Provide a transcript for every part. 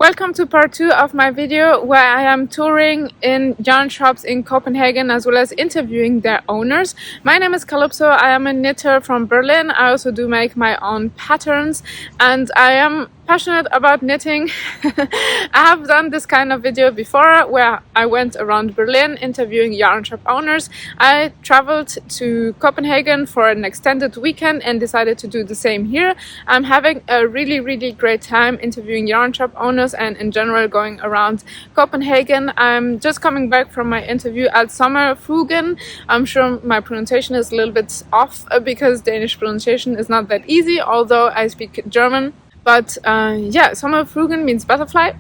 Welcome to part 2 of my video where I am touring in yarn shops in Copenhagen as well as interviewing their owners. My name is Calypso, I am a knitter from Berlin. I also do make my own patterns and I am passionate about knitting. I have done this kind of video before where I went around Berlin interviewing yarn shop owners. I traveled to Copenhagen for an extended weekend and decided to do the same here. I'm having a really great time interviewing yarn shop owners and in general going around Copenhagen. I'm just coming back from my interview at Sommerfuglen. I'm sure my pronunciation is a little bit off because Danish pronunciation is not that easy, although I speak German. But Sommerfuglen means butterfly,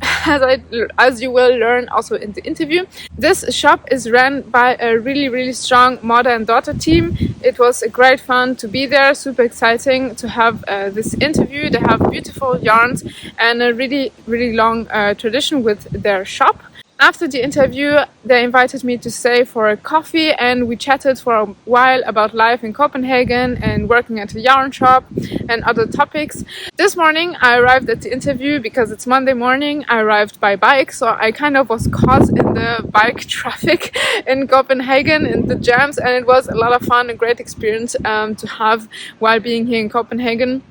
as you will learn also in the interview. This shop is run by a really strong mother and daughter team. It was a great fun to be there, super exciting to have this interview. They have beautiful yarns and a really long tradition with their shop. After the interview, they invited me to stay for a coffee and we chatted for a while about life in Copenhagen and working at a yarn shop and other topics. This morning I arrived at the interview because it's Monday morning. I arrived by bike, so I kind of was caught in the bike traffic in Copenhagen in the jams, and it was a lot of fun, a great experience to have while being here in Copenhagen.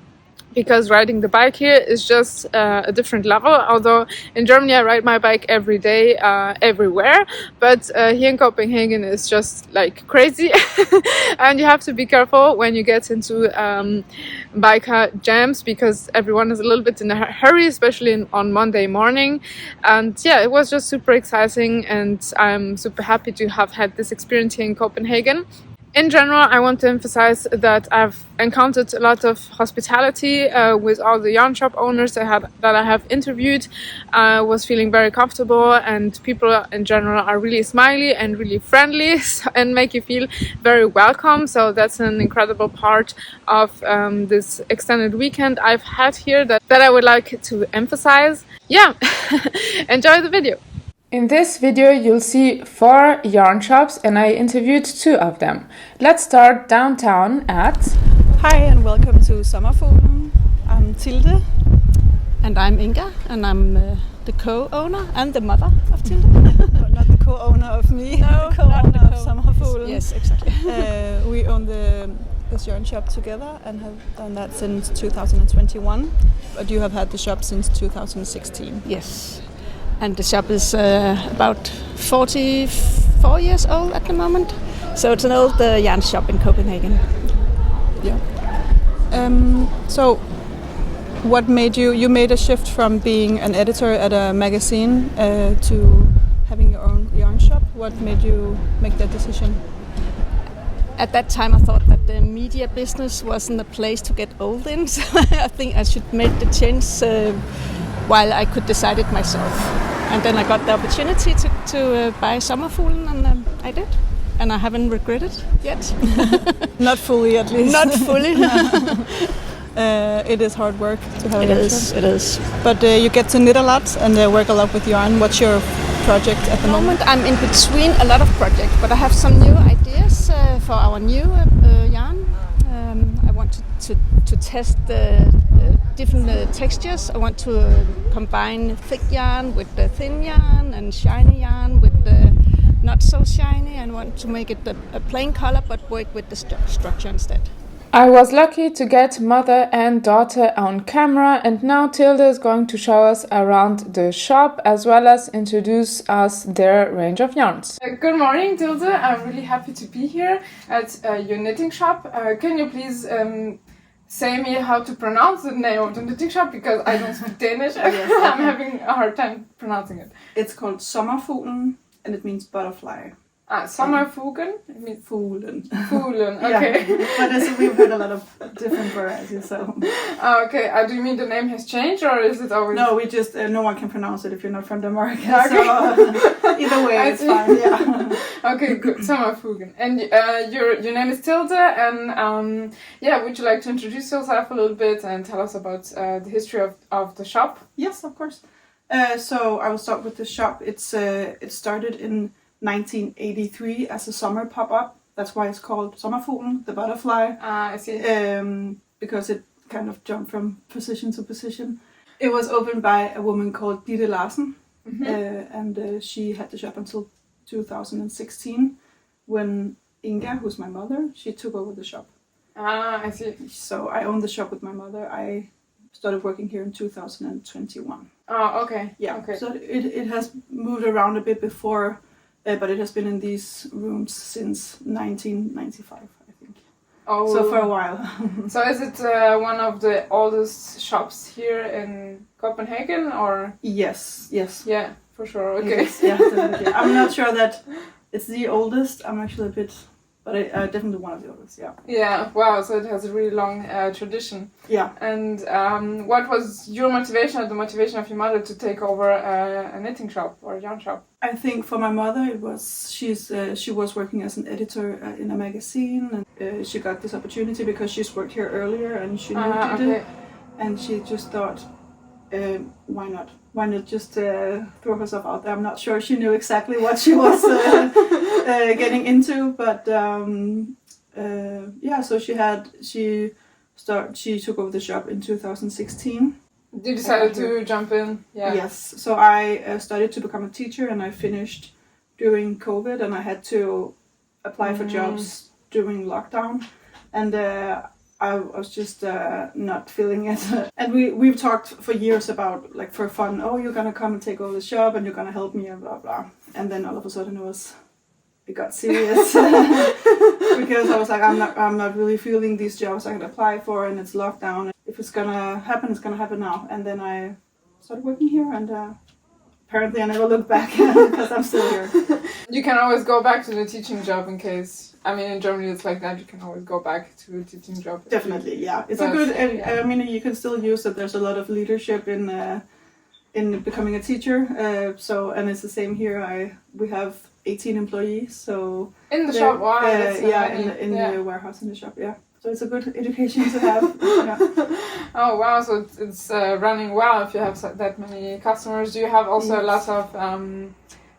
Because riding the bike here is just a different level. Although in Germany I ride my bike every day, everywhere. But here in Copenhagen it's just like crazy. And you have to be careful when you get into biker jams because everyone is a little bit in a hurry, especially on Monday morning. And yeah, it was just super exciting and I'm super happy to have had this experience here in Copenhagen. In general, I want to emphasize that I've encountered a lot of hospitality with all the yarn shop owners that I have interviewed. I was feeling very comfortable and people in general are really smiley and really friendly and make you feel very welcome. So that's an incredible part of this extended weekend I've had here that I would like to emphasize. Yeah, enjoy the video. In this video you'll see 4 yarn shops and I interviewed 2 of them. Let's start downtown at... Hi and welcome to Sommerfuglen. I'm Thilde. And I'm Inga and I'm the co-owner and the mother of Thilde. No, not the co-owner of me, no, the co-owner of Sommerfuglen. Yes, exactly. We own this yarn shop together and have done that since 2021. But you have had the shop since 2016. Yes. And the shop is about 44 years old at the moment. So it's an old yarn shop in Copenhagen. Yeah. So what made you made a shift from being an editor at a magazine to having your own yarn shop? What made you make that decision? At that time I thought that the media business wasn't a place to get old in. So I think I should make the change while I could decide it myself. And then I got the opportunity to buy Sommerfuglen and I did. And I haven't regretted yet. Not fully at least. Not fully. It is hard work to have it is. But you get to knit a lot and work a lot with yarn. What's your project at the moment? I'm in between a lot of projects, but I have some new ideas for our new yarn. I want to test the different textures. I want to combine thick yarn with the thin yarn and shiny yarn with the not so shiny, and want to make it a plain color but work with the structure instead. I was lucky to get mother and daughter on camera, and now Thilde is going to show us around the shop as well as introduce us their range of yarns. Good morning, Thilde. I'm really happy to be here at your knitting shop. Can you please say me how to pronounce the name of the knitting shop, because I don't speak Danish. I'm having a hard time pronouncing it. It's called Sommerfuglen and it means butterfly. Sommerfuglen? It means Fuglen. Fuglen, okay. Yeah. But we've heard a lot of different varieties, so... Okay, do you mean the name has changed or is it always... No, we just, no one can pronounce it if you're not from Denmark. Okay. So either way, it's fine, yeah. Okay, good. Sommerfuglen. And your name is Thilde, and would you like to introduce yourself a little bit and tell us about the history of the shop? Yes, of course. So I will start with the shop. It started in 1983 as a summer pop-up. That's why it's called Sommerfuglen, the butterfly. I see. Because it kind of jumped from position to position. It was opened by a woman called Thilde and she had the shop until 2016 when Inga, who's my mother, she took over the shop. Ah, I see. So I own the shop with my mother. I started working here in 2021. Oh, okay. Yeah. Okay. So it has moved around a bit before, but it has been in these rooms since 1995, I think. Oh. So for a while. So is it one of the oldest shops here in Copenhagen, or? Yes. Yeah, for sure. Okay. Yeah, definitely. I'm not sure that it's the oldest. I'm actually a bit, but definitely one of the oldest. Yeah. Yeah. Wow. So it has a really long tradition. Yeah. And what was your motivation, or the motivation of your mother, to take over a knitting shop or a yarn shop? I think for my mother, it was she was working as an editor in a magazine, and she got this opportunity because she's worked here earlier and she knew Thilde, and she just thought, why not? Why not just throw herself out there? I'm not sure she knew exactly what she was getting into, but so she took over the shop in 2016. You decided to jump in? Yeah. Yes. So I started to become a teacher, and I finished during COVID, and I had to apply for jobs during lockdown, and I was just not feeling it. And we've talked for years about, like, for fun, oh, you're gonna come and take over the shop and you're gonna help me and blah blah. And then all of a sudden it got serious because I was like, I'm not really feeling these jobs I could apply for, and it's lockdown. If it's gonna happen, it's gonna happen now. And then I started working here, and apparently I never looked back because I'm still here. You can always go back to the teaching job in case. I mean, in Germany it's like that. You can always go back to a teaching job. Definitely, yeah. It's a good. I mean, you can still use that. There's a lot of leadership in becoming a teacher. And it's the same here. We have 18 employees. So in the shop, wow. In the warehouse in the shop, yeah. So it's a good education to have. Yeah. Oh wow! So it's running well if you have that many customers. Do you have also a lot of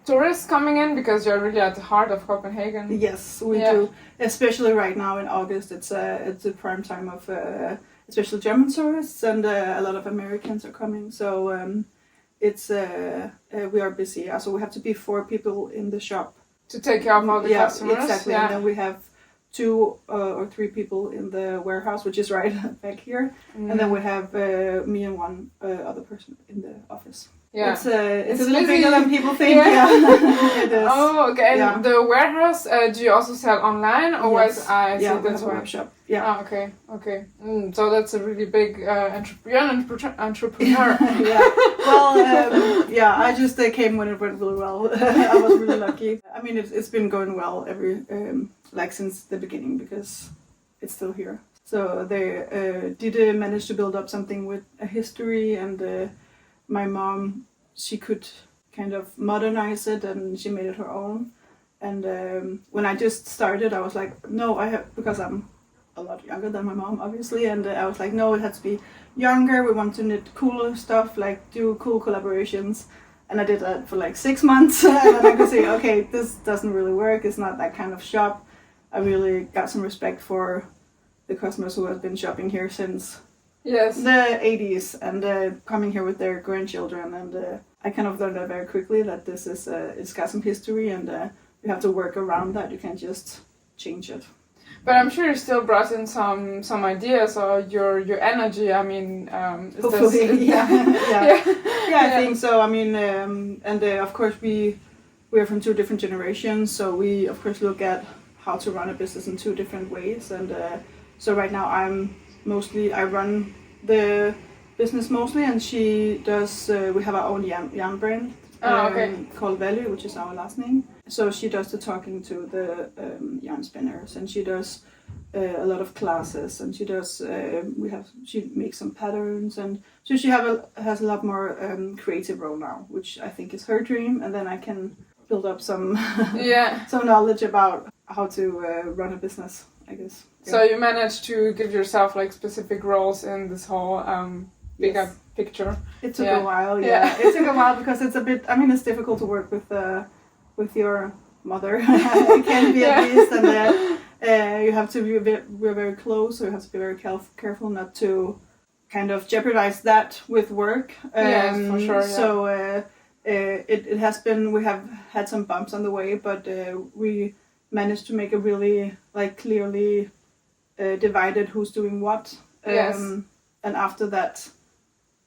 tourists coming in, because you're really at the heart of Copenhagen? Yes, we do. Especially right now in August, it's a prime time of especially German tourists, and a lot of Americans are coming. So we are busy. So we have to be 4 people in the shop to take care of all the customers. Exactly. Yeah. And then we have 2 or 3 people in the warehouse, which is right back here, and then we have me and 1 other person in the office. Yeah, it's a little bigger than people think. Yeah. It is. Oh, okay. And the warehouse, do you also sell online, or yes. We have a web shop. Yeah. Oh, okay. So that's a really big entrepreneur. Yeah. Well, I just came when it went really well. I was really lucky. I mean, it's been going well since the beginning, because it's still here. So they did manage to build up something with a history, and my mom, she could kind of modernize it, and she made it her own. And when I just started, I was like, no, because I'm a lot younger than my mom, obviously, and I was like, no, it has to be younger. We want to knit cooler stuff, like do cool collaborations. And I did that for like 6 months, and then I could say, okay, this doesn't really work. It's not that kind of shop. I really got some respect for the customers who have been shopping here since the 80s, and coming here with their grandchildren. And I kind of learned that very quickly, that this is it's got some history, and you have to work around that. You can't just change it. But I'm sure you still brought in some ideas, or your energy. I mean, hopefully, I think so. I mean, of course we are from 2 different generations, so we of course look at how to run a business in 2 different ways. And so right now I run the business mostly, and she does. We have our own yarn brand called Value, which is our last name. So she does the talking to the yarn spinners, and she does a lot of classes, and she does. She makes some patterns, and so she has a lot more creative role now, which I think is her dream. And then I can build up some some knowledge about how to run a business, I guess. So you managed to give yourself like specific roles in this whole bigger picture. It took a while, It took a while, because it's a bit. I mean, it's difficult to work with your mother. It can be at least, and you have to be we're very close, so you have to be very careful not to kind of jeopardize that with work. Yes, for sure. Yeah. So it has been, we have had some bumps on the way, but we managed to make a really like clearly divided who's doing what. Yes. And after that,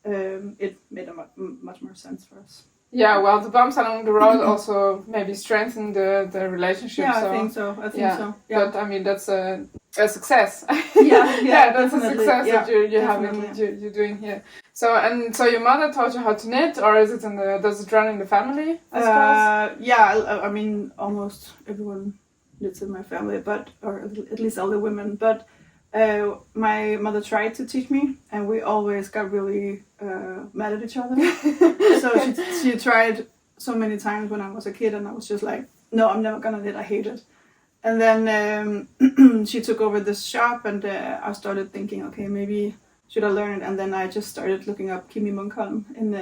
it made a much more sense for us. Yeah, well, the bumps along the road also maybe strengthen the relationship. Yeah, so. I think so. Yeah. But I mean, that's a success. Yeah, that's a success that you're having, definitely. you're doing here. So your mother taught you how to knit, or is it does it run in the family? I suppose? Yeah, I mean, almost everyone knits in my family, or at least all the women. But my mother tried to teach me, and we always got really mad at each other. So she tried so many times when I was a kid, and I was just like, no, I'm never gonna knit. I hate it. And then she took over this shop, and I started thinking, okay, maybe should I learn it? And then I just started looking up Kimi Munkholm in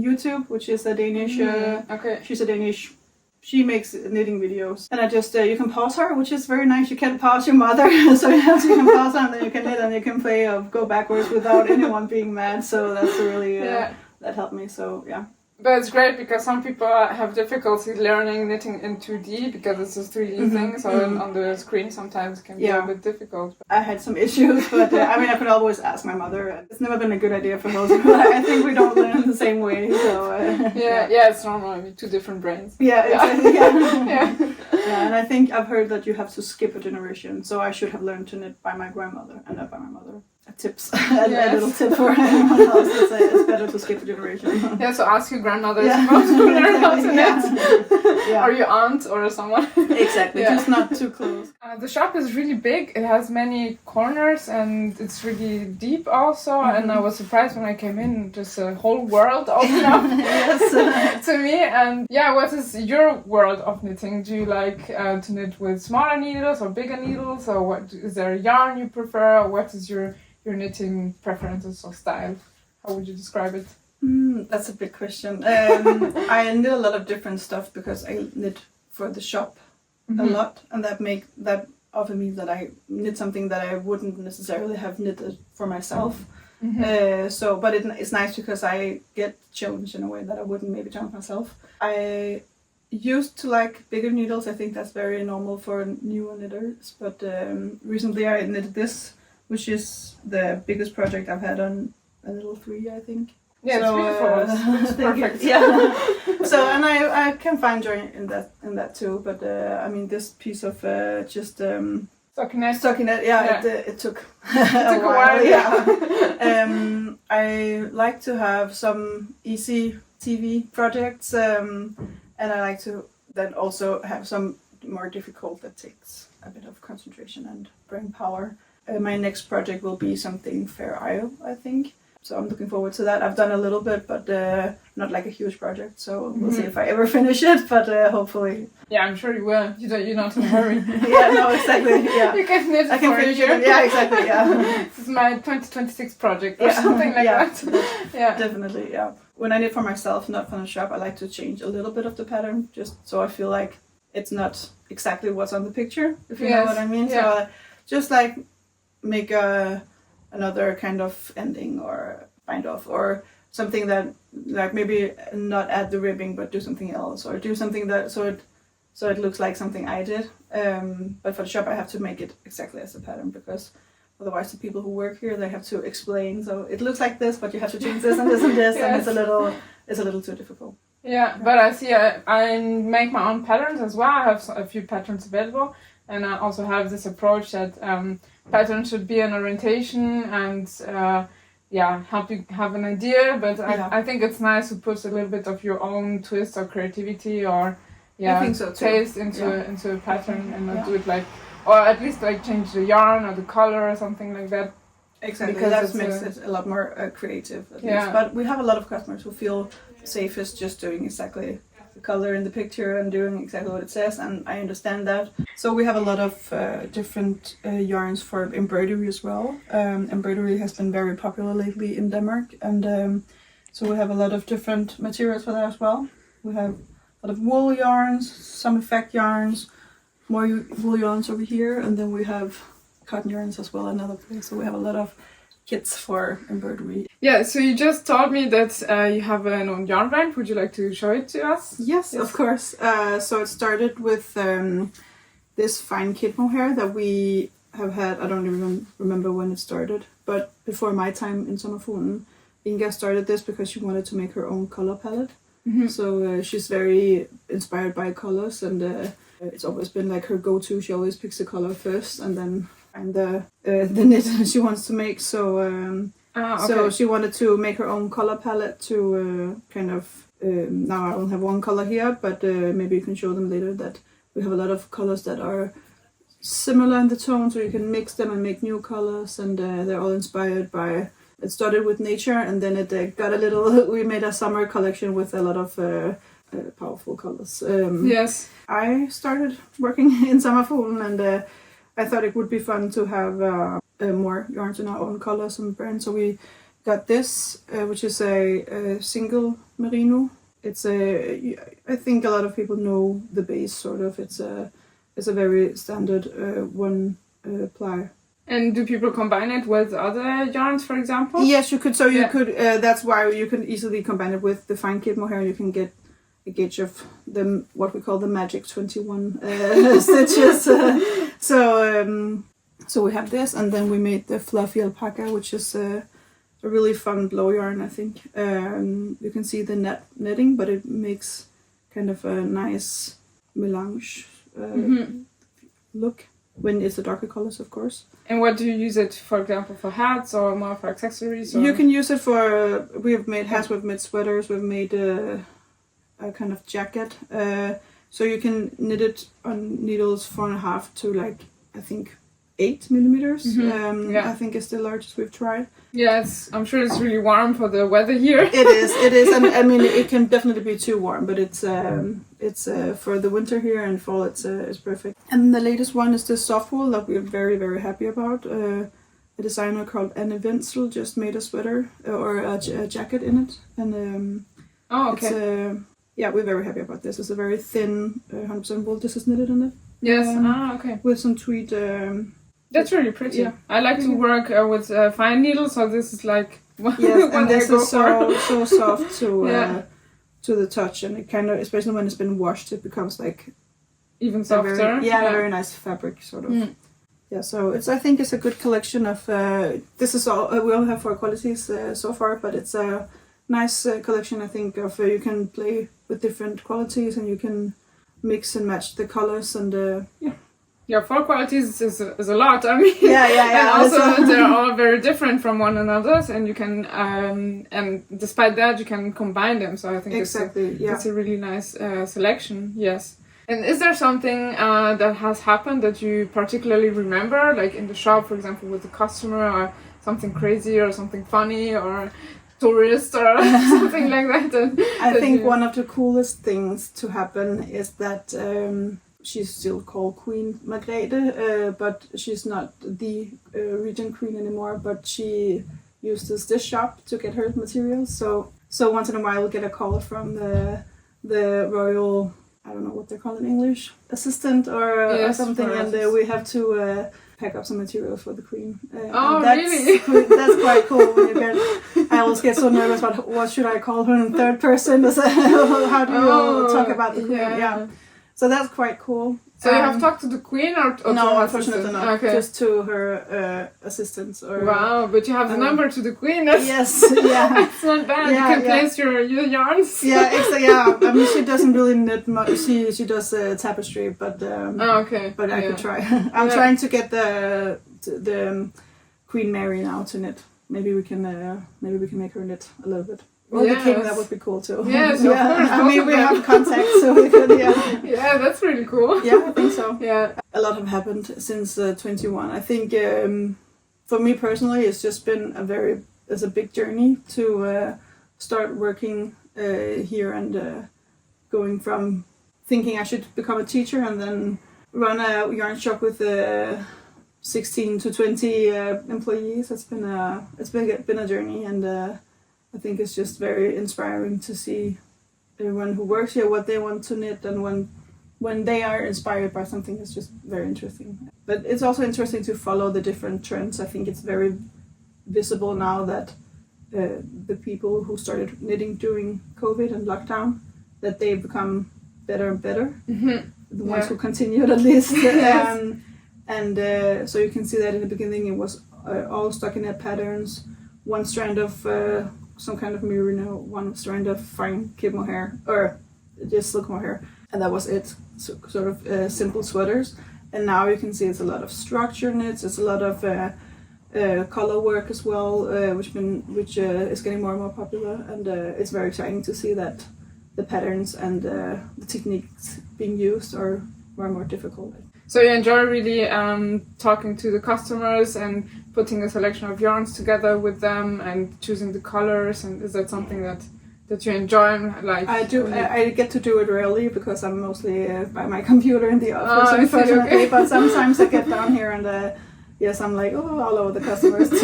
YouTube, which is a Danish. Okay. She's a Danish. She makes knitting videos, and I just you can pause her, which is very nice. You can't pause your mother, so you can pause her, and then you can knit, and you can play or go backwards without anyone being mad. So that's really that helped me. So yeah. But it's great because some people have difficulty learning knitting in 2D because it's a 3D thing, so on the screen sometimes it can be a bit difficult. I had some issues, but I mean, I could always ask my mother. It's never been a good idea for most people. I think we don't learn the same way, so... Yeah, it's normal. I mean, two different brains. Yeah, exactly. Yeah. Yeah, and I think I've heard that you have to skip a generation, so I should have learned to knit by my grandmother and not by my mother. A little tip for anyone else. It's better to skip a generation. Yeah, so ask your grandmother about to learn how to knit. Yeah. Or your aunt or someone. Exactly, just not too close. The shop is really big. It has many corners and it's really deep also. And I was surprised when I came in, just a whole world opened up to me. And what is your world of knitting? Do you like to knit with smaller needles or bigger needles? Or what is there a yarn you prefer? Or what is your knitting preferences or style? How would you describe it? That's a big question. I knit a lot of different stuff because I knit for the shop a lot, and that often means that I knit something that I wouldn't necessarily have knitted for myself. But it's nice because I get challenged in a way that I wouldn't maybe challenge myself. I used to like bigger needles. I think that's very normal for newer knitters, but recently I knitted this, which is the biggest project I've had on a little 3, I think. Yeah, it's beautiful. It's perfect. Yeah. So, and I can find joy in that too. But I mean, this piece of just stockinette. Yeah, it took a while. Yeah. I like to have some easy TV projects, and I like to then also have some more difficult that takes a bit of concentration and brain power. My next project will be something Fair Isle, I think. So I'm looking forward to that. I've done a little bit, but not like a huge project. So we'll see if I ever finish it, but hopefully. Yeah, I'm sure you will. You're not in a hurry. Yeah, no, exactly. Yeah. You can knit for a year. Yeah, exactly. Yeah. This is my 2026 project or something like that. Yeah, definitely. Yeah. When I knit for myself, not for the shop, I like to change a little bit of the pattern, just so I feel like it's not exactly what's on the picture, if you know what I mean. Yeah. So just like make another kind of ending or bind off or something that like maybe not add the ribbing but do something else or do something that so it looks like something I did. But for the shop I have to make it exactly as a pattern because otherwise the people who work here they have to explain. So it looks like this, but you have to change this and this and this, and it's a little too difficult. Yeah, but I see I make my own patterns as well. I have a few patterns available, and I also have this approach that patterns should be an orientation and help you have an idea. But I think it's nice to put a little bit of your own twist or creativity or I think so too. Taste into a pattern and not do it like, or at least like change the yarn or the color or something like that. Exactly, because that makes it a lot more creative at least. But we have a lot of customers who feel safest just doing exactly the color in the picture and doing exactly what it says, and I understand that. So we have a lot of different yarns for embroidery as well. Embroidery has been very popular lately in Denmark, and so we have a lot of different materials for that as well. We have a lot of wool yarns, some effect yarns, more wool yarns over here, and then we have cotton yarns as well another place. So we have a lot of kits for embroidery. Yeah, so you just told me that you have an own yarn brand. Would you like to show it to us? Yes, of course. So it started with this fine kid mohair that we have had. I don't even remember when it started, but before my time in Sommerfuglen, Inga started this because she wanted to make her own color palette. Mm-hmm. So she's very inspired by colors, and it's always been like her go-to. She always picks the color first and then find the knit she wants to make. So so she wanted to make her own color palette to kind of. Now I don't have one color here, but maybe you can show them later that we have a lot of colors that are similar in the tone, so you can mix them and make new colors, and they're all inspired by. It started with nature, and then it got a little. We made a summer collection with a lot of powerful colors. Yes, I started working in Sommerfuglen, and I thought it would be fun to have more yarns in our own colors and brand. So we got this, which is a single merino. It's I think a lot of people know the base sort of. It's a very standard one ply. And do people combine it with other yarns, for example? Yes, you could. So you could. That's why you can easily combine it with the fine kid mohair. You can get a gauge of the what we call the magic 21 stitches. So we have this, and then we made the fluffy alpaca, which is a really fun blow yarn. I think you can see the netting, but it makes kind of a nice melange look when it's the darker colors, of course. And what do you use it, for example, for hats or more for accessories? Or? You can use it for. We've made hats. We've made sweaters. We've made a kind of jacket. So you can knit it on needles 4.5 to like I think 8 millimeters. I think it's the largest we've tried. Yes, I'm sure it's really warm for the weather here. It is, and I mean it can definitely be too warm, but it's for the winter here and fall. It's perfect. And the latest one is the soft wool that we're very very happy about. A designer called Anja just made a sweater or a jacket in it, and we're very happy about this. It's a very thin 100% wool. This is knitted in it. Yes. With some tweed. That's really pretty. Yeah. I like to work with fine needles, so this is like and this is so soft to the touch, and it kind of, especially when it's been washed, it becomes like even softer. A very nice fabric sort of. Yeah, so I think it's a good collection of. This is all we only have 4 qualities so far, but it's a nice collection. I think of you can play with different qualities, and you can mix and match the colors, and Yeah, 4 qualities is a lot. I mean, yeah. And also, they're all very different from one another, and you can, and despite that, you can combine them. So I think it's a really nice selection. Yes. And is there something that has happened that you particularly remember, like in the shop, for example, with the customer, or something crazy, or something funny, or tourist, or something like that? I think one of the coolest things to happen is that. She's still called Queen Margrethe, but she's not the regent queen anymore. But she uses this shop to get her materials. So once in a while, we'll get a call from the royal, I don't know what they're called in English, assistant or something, and we have to pack up some materials for the queen. Really? That's quite cool. I always get so nervous about what should I call her in third person. How do you talk about the queen? Yeah. So that's quite cool. So you have talked to the queen or no, unfortunately not. Okay. Just to her assistants. Wow, but you have the number to the queen. Yes, yeah. It's not bad. You can place your yarns. Yeah. I mean, she doesn't really knit much. She does tapestry, but But I could try. I'm trying to get the Queen Mary now to knit. Maybe we can make her knit a little bit. Well, the king, that would be cool too. Yes, of course. I mean, we have contact, so we could, Yeah, that's really cool. Yeah, I think so. Yeah. A lot have happened since 21. I think for me personally, it's just been a big journey to start working here and going from thinking I should become a teacher and then run a yarn shop with 16 to 20 employees. It's been a journey, and I think it's just very inspiring to see everyone who works here what they want to knit, and when they are inspired by something, it's just very interesting. But it's also interesting to follow the different trends. I think it's very visible now that the people who started knitting during COVID and lockdown, that they've become better and better. The ones who continued at least. So you can see that in the beginning it was all stockinette patterns, one strand of some kind of merino, one strand of fine kid mohair, or just silk mohair, and that was it. So, sort of simple sweaters. And now you can see it's a lot of structure knits, it's a lot of color work as well, which is getting more and more popular, and it's very exciting to see that the patterns and the techniques being used are more and more difficult. So you enjoy really talking to the customers and putting a selection of yarns together with them and choosing the colors, and is that something that you enjoy? Like I do. I get to do it rarely because I'm mostly by my computer in the office, unfortunately. Okay. But sometimes I get down here and yes, I'm like all over the customers to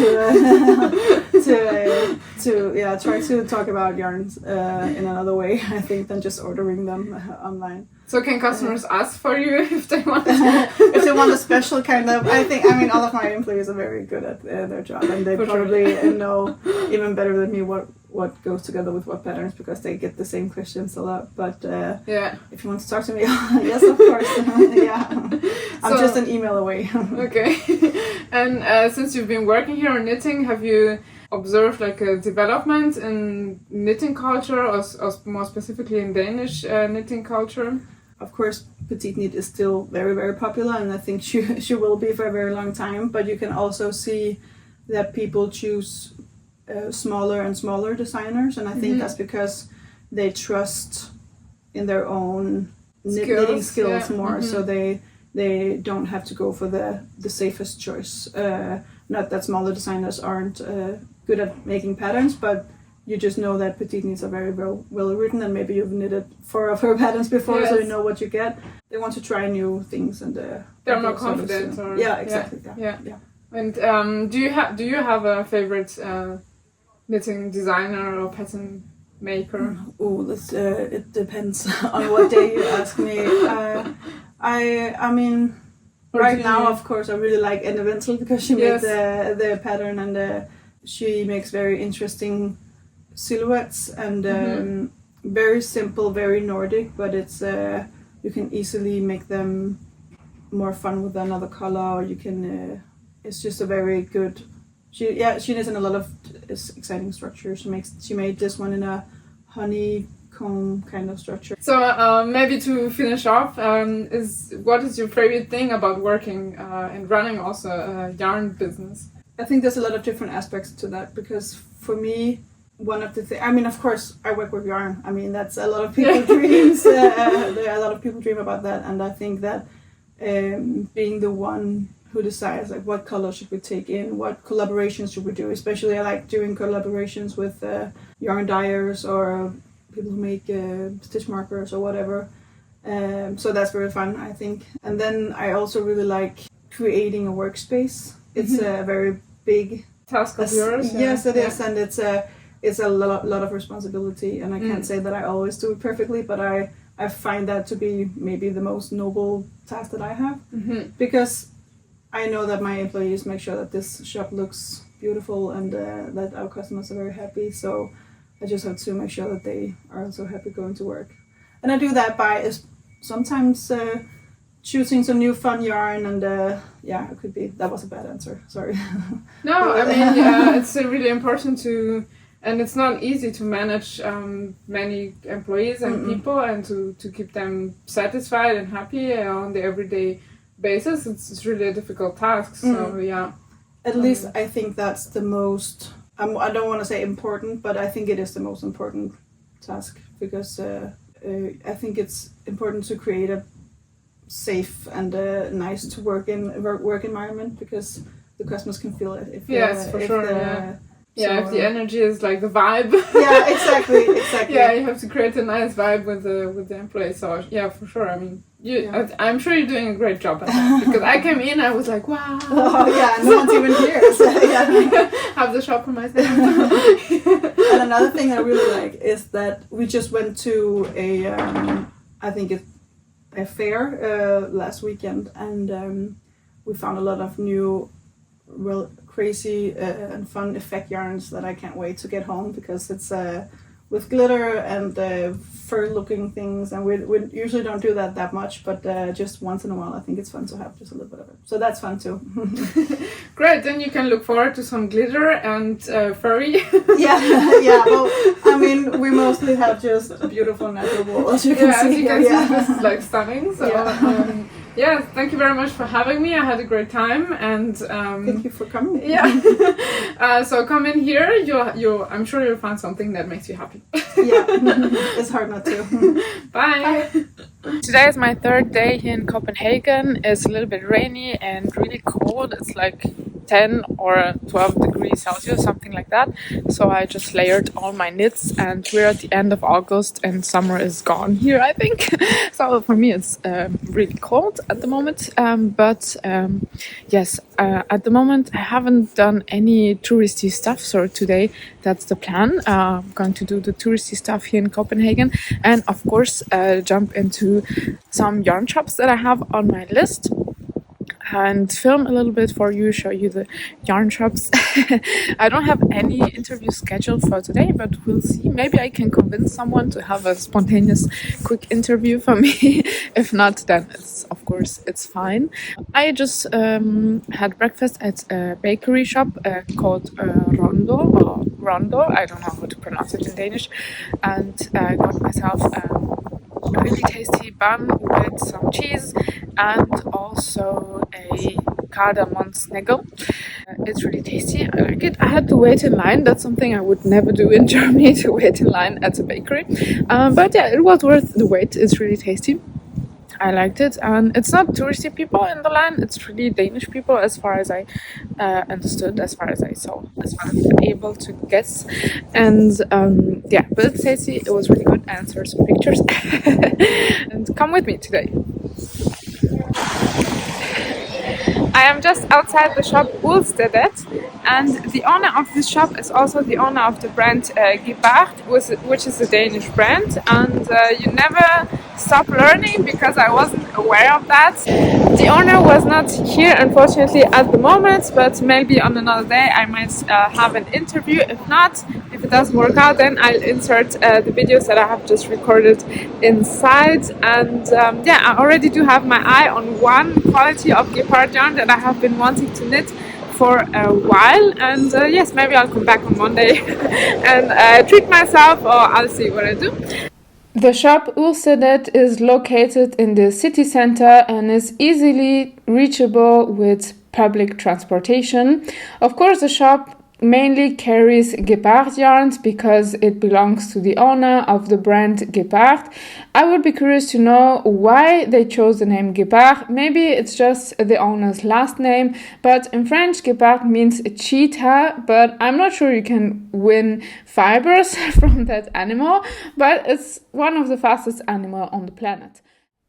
try to talk about yarns in another way, I think, than just ordering them online. So can customers ask for you if they want? If they want a special kind of, I mean, all of my employees are very good at their job, and they probably know even better than me what goes together with what patterns, because they get the same questions a lot. But if you want to talk to me, yes, of course. I'm just an email away. Okay. And since you've been working here on knitting, have you observed like a development in knitting culture, or more specifically in Danish knitting culture? Of course, petite knit is still very, very popular, and I think she will be for a very long time. But you can also see that people choose smaller and smaller designers, and I think that's because they trust in their own knitting skills more, so they don't have to go for the safest choice. Not that smaller designers aren't good at making patterns, but you just know that petite knits are very well written, and maybe you've knitted 4 of her patterns before, so you know what you get. They want to try new things, and they're more confident. Exactly. Yeah. And do you have a favorite knitting designer or pattern maker? It depends on what day you ask me. I mean, right now, of course, I really like Anja Wenzel because she made the pattern, and she makes very interesting silhouettes, and very simple, very Nordic, but it's you can easily make them more fun with another color, or you can it's just a very good, she knits in a lot of exciting structures. She made this one in a honeycomb kind of structure. So maybe to finish off, what is your favorite thing about working and running also a yarn business? I think there's a lot of different aspects to that, because for me, one of the things, I mean, of course, I work with yarn. I mean, that's a lot of people's dreams. There are a lot of people dream about that, and I think that being the one who decides like what color should we take in, what collaborations should we do. Especially I like doing collaborations with yarn dyers or people who make stitch markers or whatever. So that's very fun, I think. And then I also really like creating a workspace. It's a very big task of yours. Yes, it is, and it's a lot of responsibility. And I can't say that I always do it perfectly, but I find that to be maybe the most noble task that I have, because I know that my employees make sure that this shop looks beautiful and that our customers are very happy. So I just have to make sure that they are also happy going to work. And I do that by sometimes choosing some new fun yarn, and it could be, that was a bad answer, sorry. No, I mean, it's really important to, and it's not easy to manage many employees and people, and to keep them satisfied and happy on the everyday basis. It's really a difficult task, so At least I think that's the most, I don't want to say important, but I think it is the most important task, because I think it's important to create a safe and nice to work environment, because the customers can feel it. If the energy is like the vibe. Yeah, exactly. Yeah, you have to create a nice vibe with the employees. So yeah, for sure. I mean, I'm sure you're doing a great job at that, because I came in, I was like, wow. Oh yeah, no one's even here. So, have the shop for myself. And another thing I really like is that we just went to a fair last weekend, and we found a lot of new crazy and fun effect yarns that I can't wait to get home, because it's with glitter and fur-looking things, and we usually don't do that much, but just once in a while I think it's fun to have just a little bit of it. So that's fun too. Great, then you can look forward to some glitter and furry. yeah. Well, I mean, we mostly have just beautiful natural wool, as you can see. As you can see, this is like stunning. So Yeah. Thank you very much for having me. I had a great time, and thank you for coming. Yeah. So come in here. I'm sure you'll find something that makes you happy. Yeah, it's hard not to. Bye. Today is my third day here in Copenhagen. It's a little bit rainy and really cold. It's like 10 or 12 degrees Celsius, something like that. So I just layered all my knits, and we're at the end of August and summer is gone here, I think. So for me it's really cold at the moment. Yes, at the moment I haven't done any touristy stuff. So today that's the plan. I'm going to do the touristy stuff here in Copenhagen, and of course jump into some yarn shops that I have on my list, and film a little bit for you, show you the yarn shops. I don't have any interview scheduled for today, but we'll see. Maybe I can convince someone to have a spontaneous quick interview for me. If not, then it's fine. I just had breakfast at a bakery shop called Rondo. I don't know how to pronounce it in Danish, and I got myself a really tasty bun with some cheese and also a cardamom sniggle. It's really tasty. I like it. I had to wait in line. That's something I would never do in Germany, to wait in line at a bakery. But yeah, it was worth the wait. It's really tasty. I liked it, and it's not touristy people in the line. It's really Danish people, as far as I understood, as far as I saw, as far as I'm able to guess. And but it's tasty. It was really good. Answer some pictures and come with me today. I am just outside the shop Uldstedet, and the owner of this shop is also the owner of the brand Gebart, which is a Danish brand, and you never stop learning, because I wasn't aware of that. The owner was not here, unfortunately, at the moment, but maybe on another day I might have an interview. If it doesn't work out, then I'll insert the videos that I have just recorded inside. And I already do have my eye on one quality of Gebart yarn that I have been wanting to knit for a while, and yes, maybe I'll come back on Monday and treat myself, or I'll see what I do. The shop Uldstedet is located in the city center and is easily reachable with public transportation. Of course, the shop mainly carries Gebart yarns because it belongs to the owner of the brand Gebart. I would be curious to know why they chose the name Gebart. Maybe it's just the owner's last name, but in French Gebart means a cheetah, but I'm not sure you can win fibers from that animal, but it's one of the fastest animals on the planet.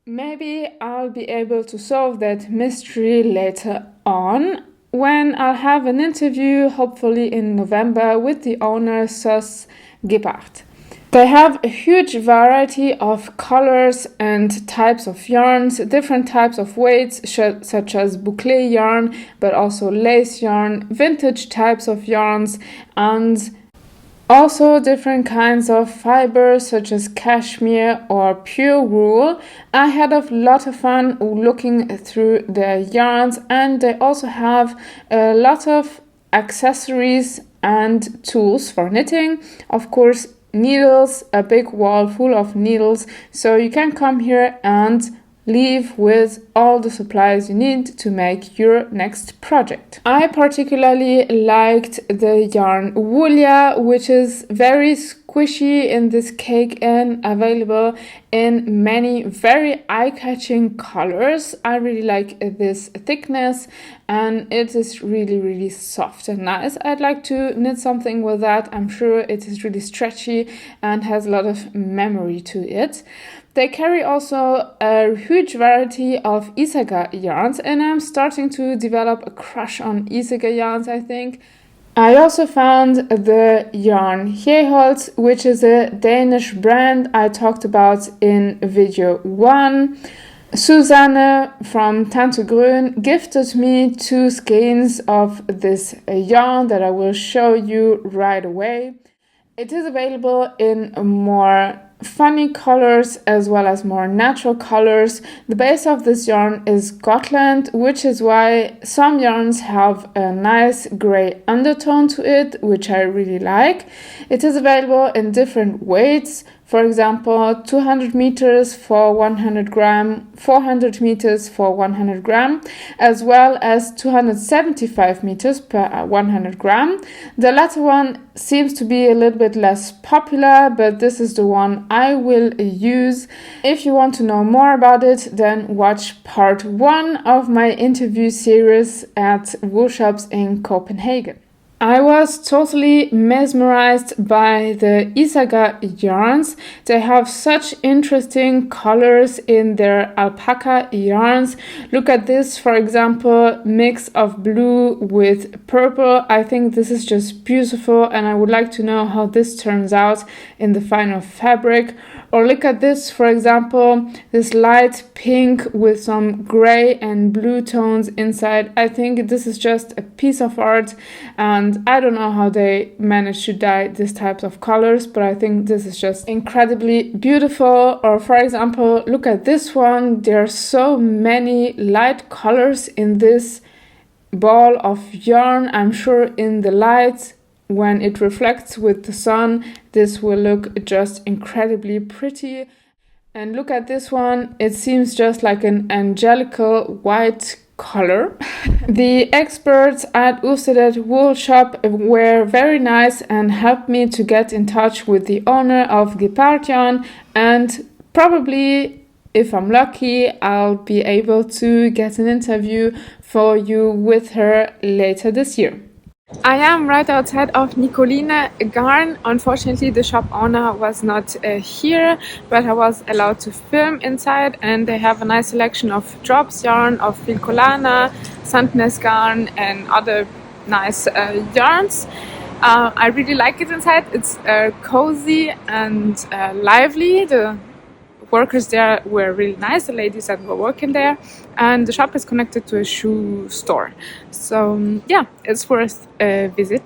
Maybe I'll be able to solve that mystery later on, when I'll have an interview, hopefully in November, with the owner Sus Gebart. They have a huge variety of colors and types of yarns, different types of weights, such as boucle yarn, but also lace yarn, vintage types of yarns, and also different kinds of fibers, such as cashmere or pure wool. I had a lot of fun looking through their yarns, and they also have a lot of accessories and tools for knitting. Of course, needles, a big wall full of needles, so you can come here and leave with all the supplies you need to make your next project. I particularly liked the yarn Woolia, which is very squishy in this cake and available in many very eye-catching colors. I really like this thickness, and it is really, really soft and nice. I'd like to knit something with that. I'm sure it is really stretchy and has a lot of memory to it. They carry also a huge variety of Isaga yarns, and I'm starting to develop a crush on Isaga yarns, I think. I also found the yarn Heholz, which is a Danish brand I talked about in video 1. Susanne from Tante Grön gifted me 2 skeins of this yarn that I will show you right away. It is available in more funny colors as well as more natural colors. The base of this yarn is Gotland, which is why some yarns have a nice gray undertone to it, which I really like. It is available in different weights. For example, 200 meters for 100 gram, 400 meters for 100 gram, as well as 275 meters per 100 gram. The latter one seems to be a little bit less popular, but this is the one I will use. If you want to know more about it, then watch part 1 of my interview series at wool shops in Copenhagen. I was totally mesmerized by the Isaga yarns. They have such interesting colors in their alpaca yarns. Look at this, for example, mix of blue with purple. I think this is just beautiful, and I would like to know how this turns out in the final fabric. Or look at this, for example, this light pink with some gray and blue tones inside. I think this is just a piece of art, and I don't know how they managed to dye these types of colors, but I think this is just incredibly beautiful. Or for example, look at this one. There are so many light colors in this ball of yarn. I'm sure in the light, when it reflects with the sun, this will look just incredibly pretty. And look at this one. It seems just like an angelical white color. The experts at Uldstedet wool shop were very nice and helped me to get in touch with the owner of Gepard Yarn, and probably, if I'm lucky, I'll be able to get an interview for you with her later this year. I am right outside of Nicoline Garn. Unfortunately, the shop owner was not here, but I was allowed to film inside, and they have a nice selection of drops yarn, of Filcolana, Sandnes Garn, and other nice yarns. I really like it inside. It's cozy and lively. The workers there were really nice, the ladies that were working there, and the shop is connected to a shoe store. So yeah, it's worth a visit.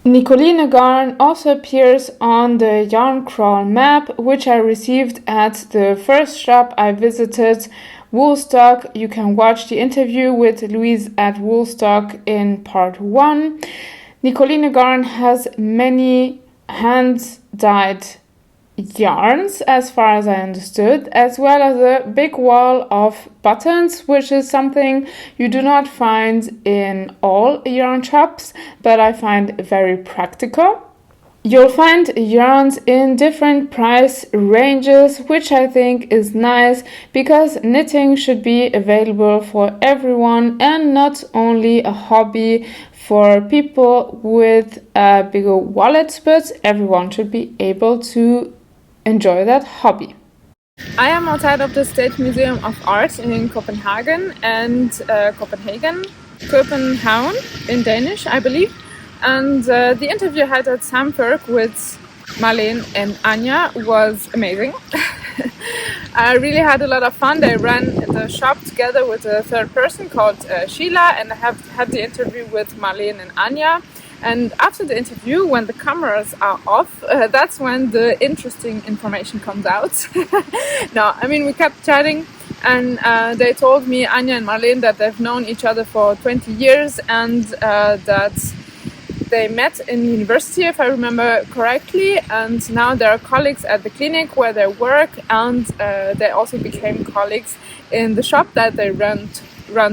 Nicoline Garn also appears on the Yarn Crawl map, which I received at the first shop I visited, Woolstock. You can watch the interview with Louise at Woolstock in part 1. Nicoline Garn has many hand-dyed yarns, as far as I understood, as well as a big wall of buttons, which is something you do not find in all yarn shops, but I find very practical. You'll find yarns in different price ranges, which I think is nice, because knitting should be available for everyone and not only a hobby for people with bigger wallets, but everyone should be able to enjoy that hobby. I am outside of the State Museum of Art in Copenhagen and Copenhagen in Danish, I believe. And the interview I had at Samværk with Marlene and Anja was amazing. I really had a lot of fun. They ran the shop together with a third person called Sheila, and I have had the interview with Marlene and Anja. And after the interview, when the cameras are off, that's when the interesting information comes out. No, I mean, we kept chatting, and they told me, Anja and Marlene, that they've known each other for 20 years and that they met in university, if I remember correctly, and now they're colleagues at the clinic where they work, and they also became colleagues in the shop that they run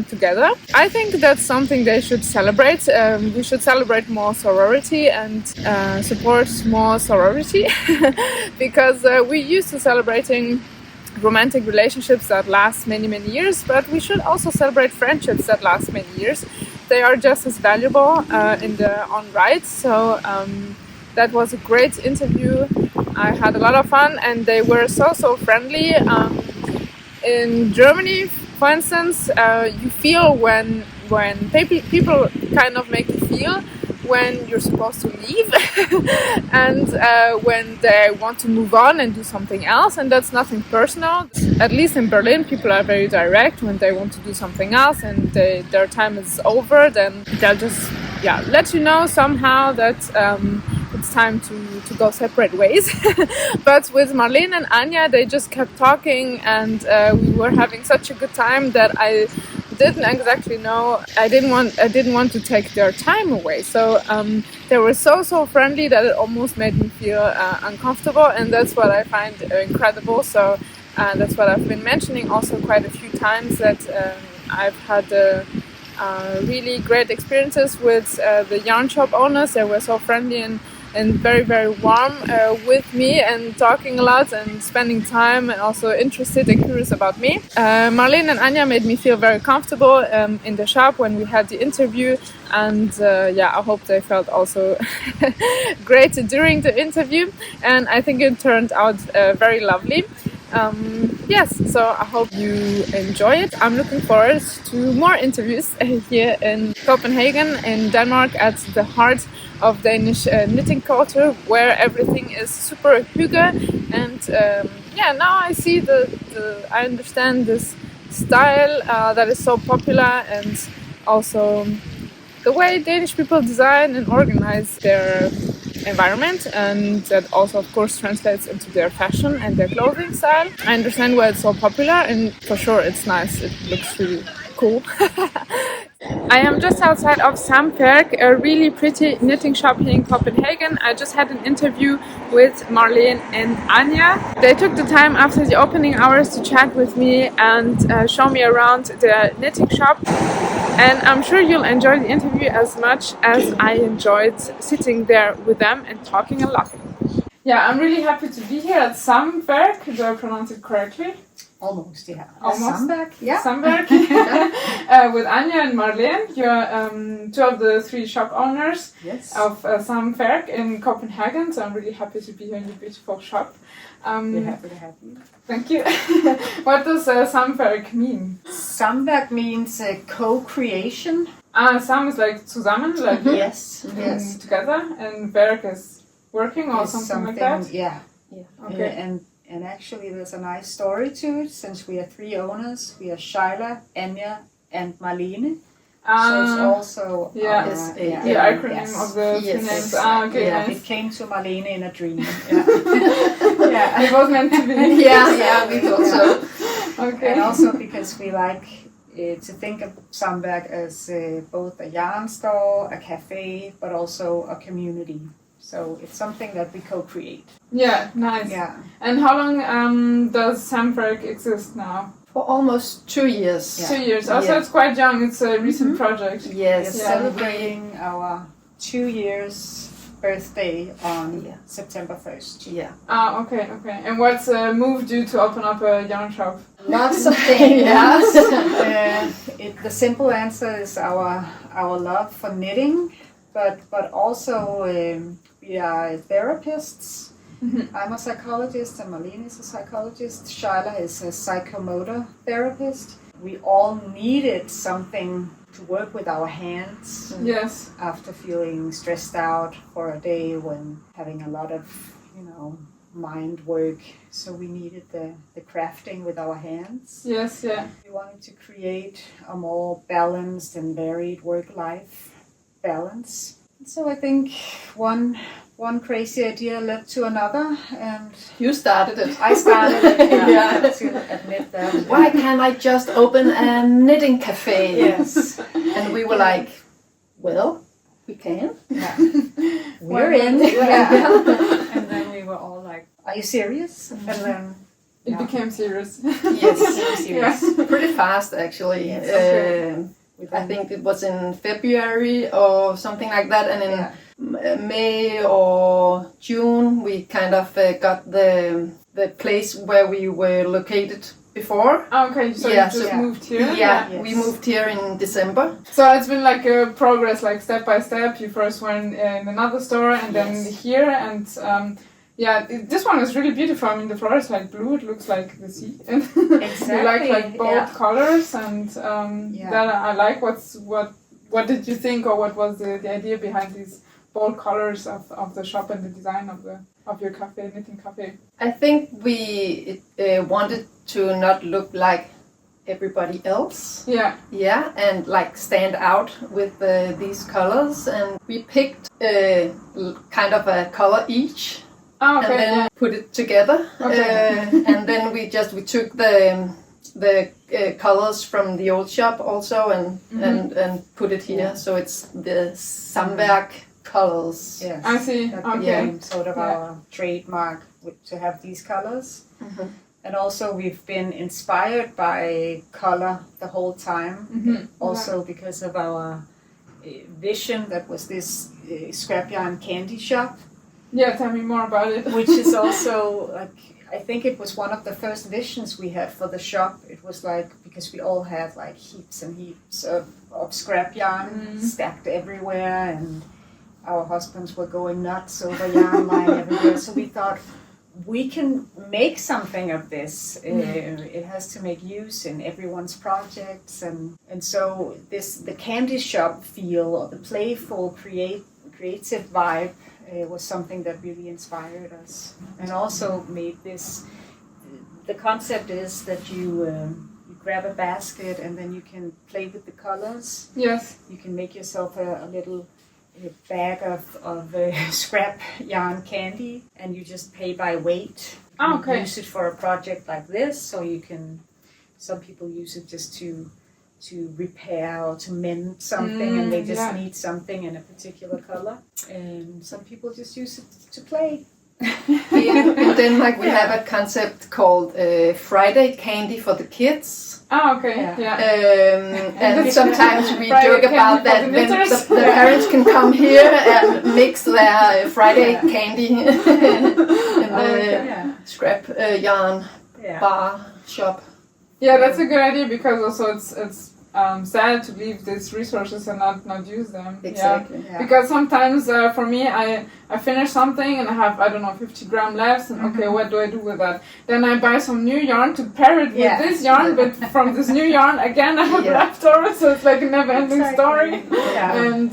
together. I think that's something they should celebrate. We should celebrate more sorority and support more sorority because we used to celebrating romantic relationships that last many years, but we should also celebrate friendships that last many years. They are just as valuable in their own right. So that was a great interview. I had a lot of fun, and they were so friendly. In Germany, for instance, you feel when people kind of make you feel when you're supposed to leave and when they want to move on and do something else, and that's nothing personal. At least in Berlin, people are very direct. When they want to do something else and their time is over, then they'll just let you know somehow that it's time to go separate ways. But with Marlene and Anja, they just kept talking, and we were having such a good time that I didn't exactly know. I didn't want to take their time away. So they were so friendly that it almost made me feel uncomfortable, and that's what I find incredible. So that's what I've been mentioning also quite a few times, that I've had really great experiences with the yarn shop owners. They were so friendly and very, very warm with me, and talking a lot and spending time, and also interested and curious about me. Marlene and Anja made me feel very comfortable in the shop when we had the interview, and I hope they felt also great during the interview, and I think it turned out very lovely. So I hope you enjoy it. I'm looking forward to more interviews here in Copenhagen, in Denmark, at the heart of Danish knitting culture, where everything is super hygge. And now I see I understand this style that is so popular, and also the way Danish people design and organize their environment, and that also of course translates into their fashion and their clothing style. I understand why it's so popular, and for sure it's nice. It looks really cool. I am just outside of Samværk, a really pretty knitting shop here in Copenhagen. I just had an interview with Marlene and Anja. They took the time after the opening hours to chat with me and show me around the knitting shop. And I'm sure you'll enjoy the interview as much as I enjoyed sitting there with them and talking and laughing. Yeah, I'm really happy to be here at Samværk. Do I pronounce it correctly? Almost, yeah. Almost. Samværk, yeah. Samværk. With Anja and Marlene. You're two of the three shop owners of Samværk in Copenhagen. So I'm really happy to be here in your beautiful shop. We're happy to have you. Thank you. What does Samværk mean? Samværk means co-creation. Sam is like zusammen, like yes, together, and Værk is working or something like that? Yeah. Okay. And actually there's a nice story to it, since we are three owners. We are Thilde, Anja and Marlene. So it's also the acronym of the two names. Okay, nice. It came to Marlene in a dream. It was meant to be. we thought so. Okay. And also because we like to think of Samværk as both a yarn store, a cafe, but also a community. So it's something that we co-create. Yeah, nice. Yeah. And how long does Samværk exist now? For almost 2 years. Yeah. 2 years. Also, it's quite young. It's a recent project. Yes. Celebrating our 2 years birthday on September 1st. Yeah. Okay. And what's moved you to open up a yarn shop? Lots of things. The simple answer is our love for knitting, but also we are therapists. Mm-hmm. I'm a psychologist, and Marlene is a psychologist. Thilde is a psychomotor therapist. We all needed something to work with our hands. Yes. After feeling stressed out for a day, when having a lot of, mind work. So we needed the crafting with our hands. Yes, yeah. We wanted to create a more balanced and varied work-life balance. So I think one crazy idea led to another, and you started it. I started it. To admit that. Why can't I just open a knitting cafe? Yes. And we were like, well, we can. Yeah. We're in. And then we were all like, are you serious? Mm-hmm. And then it became serious. Yes, serious. Pretty fast actually. Yes. Okay. I think it was in February or something like that, and in May or June we kind of got the place where we were located before. Okay, so you just moved here? Yeah, we moved here in December. So it's been like a progress, like step by step. You first went in another store and then here, and this one is really beautiful. I mean, the floor is like blue. It looks like the sea. Exactly. You like bold colors, and that I like. what did you think, or what was the idea behind these bold colors of the shop and the design of your cafe, knitting cafe? I think we wanted to not look like everybody else. Yeah, and like stand out with these colors, and we picked kind of a color each. Oh, okay. And then put it together. Okay. And then we took the colors from the old shop also and put it here. So it's the Samværk colors. Yes. I see. That Okay. became sort of our trademark to have these colors. Mm-hmm. And also we've been inspired by color the whole time. Mm-hmm. Also because of our vision that was this scrap yarn candy shop. Yeah, tell me more about it. Which is also like, I think it was one of the first visions we had for the shop. It was like, because we all had like heaps and heaps of scrap yarn stacked everywhere, and our husbands were going nuts over yarn lying everywhere. So we thought, we can make something of this. It has to make use in everyone's projects, and so the candy shop feel, or the playful, creative vibe, was something that really inspired us, and also made this. The concept is that you grab a basket and then you can play with the colors. Yes. You can make yourself a little bag of scrap yarn candy, and you just pay by weight. Oh, okay. You use it for a project like this, so you can. Some people use it just to repair or to mend something, and they just need something in a particular color. And some people just use it to play. Here in Denmark, we have a concept called Friday candy for the kids. Oh, okay. Yeah. And sometimes we Friday joke about that candy when for the knitters. the parents can come here and mix their Friday candy in the scrap yarn bar shop. Yeah, that's a good idea, because also it's sad to leave these resources and not use them. Exactly. Yeah. Because sometimes for me, I finish something and I have, I don't know, 50 gram left, and okay, what do I do with that? Then I buy some new yarn to pair it with this yarn, but from this new yarn again I have leftovers, so it's like a never-ending story. Yeah. And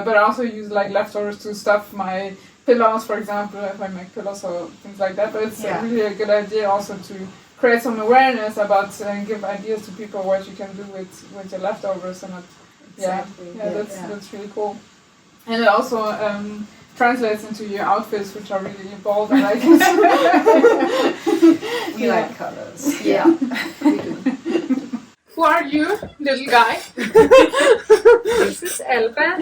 but I also use like leftovers to stuff my pillows, for example, if I make pillows or things like that. But it's really a good idea also to create some awareness about and give ideas to people what you can do with your leftovers, and that's really cool. And it also translates into your outfits, which are really bold. I like it. We like colors. Yeah, we do. Who are you, little guy? This is Alba.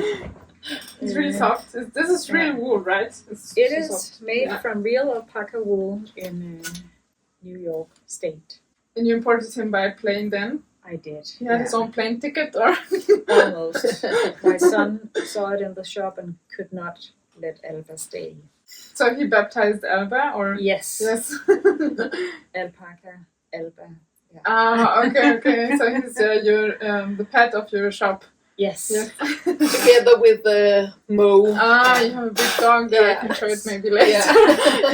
It's really soft. This is real wool, right? It is made from real alpaca wool in New York State. And you imported him by plane then? I did. He had his own plane ticket, or? Almost. My son saw it in the shop and could not let Alba stay. So he baptized Alba, or? Yes. Yes. Alpaca, Alba. Yeah. Ah, okay. So he's the pet of your shop. Yes. Together with the Mo. Ah, you have a big dog there. I can show it maybe later.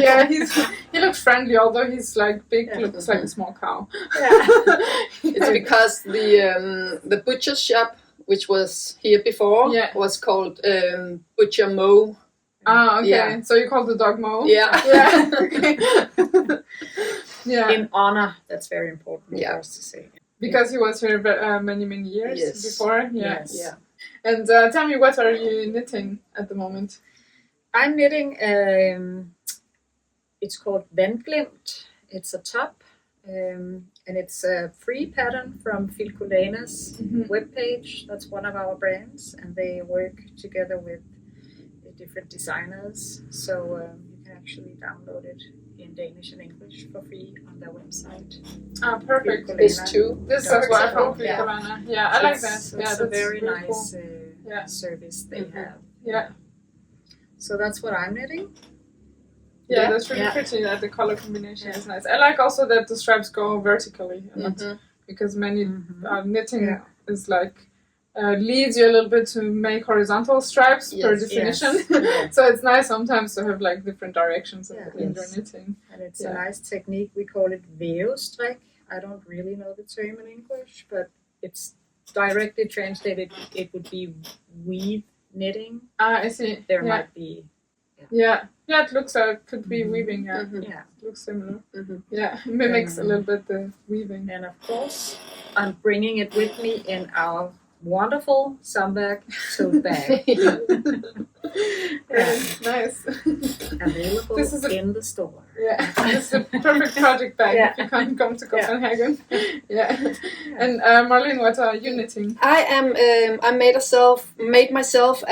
Yeah, he looks friendly, although he's like big. Looks like a small cow. It's because the butcher shop, which was here before, was called Butcher Mo. Ah, okay. So you call the dog Mo? Yeah. Okay. Yeah. In honor, that's very important for us to say. Because he was here many years before. Yeah. Yes. Yeah. And tell me, what are you knitting at the moment? I'm knitting. It's called Vandglimt. It's a top, and it's a free pattern from Filcolaina's webpage. That's one of our brands, and they work together with different designers. So you can actually download it in Danish and English for free on their website. Ah, perfect. This too. This is what I hope. Yeah, I like that. So yeah, it's that's a very really nice cool. service they have. Yeah. So that's what I'm knitting. Yeah, that's really pretty. That the color combination is nice. I like also that the stripes go vertically, because many knitting is like leads you a little bit to make horizontal stripes per definition. Yes. So it's nice sometimes to have like different directions in your knitting. And it's a nice technique. We call it vævestrik. I don't really know the term in English, but it's directly translated, it would be weave knitting. I see. There might be. Yeah, it looks could be weaving. Yeah, Yeah. It looks similar. Mm-hmm. Yeah, it mimics a little bit the weaving. And of course, I'm bringing it with me in our wonderful Samværk tote bag. Nice. Available This is in the store. Yeah, this is a perfect project bag if you can't come to Copenhagen. Yeah. And Marlene, what are you knitting? I am. I made myself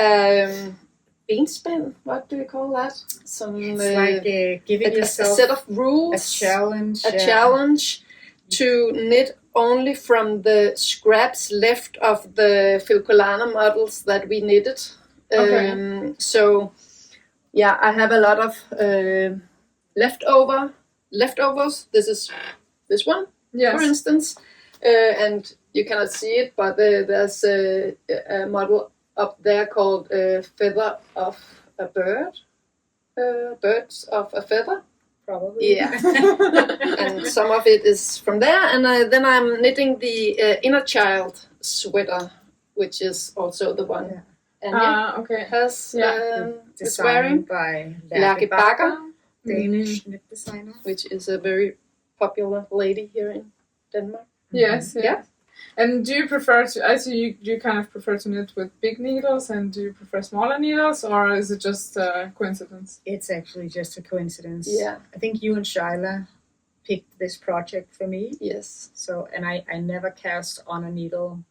bean spin. What do you call that? Some It's like giving a yourself set of rules, a challenge. a challenge to knit only from the scraps left of the Filcolana models that we knitted. Okay. So, yeah, I have a lot of leftovers. This is this one, for instance, and you cannot see it, but there's a model up there called Feather of a Bird, Birds of a Feather. Probably. Yeah, and some of it is from there, and then I'm knitting the Inner Child sweater, which is also the one Anja has is wearing. By Lærke Bagger, Danish knit designer, which is a very popular lady here in Denmark. Yes. And do you prefer to? I see you kind of prefer to knit with big needles, and do you prefer smaller needles, or is it just a coincidence? It's actually just a coincidence. Yeah. I think you and Shyla picked this project for me. Yes. So, and I never cast on a needle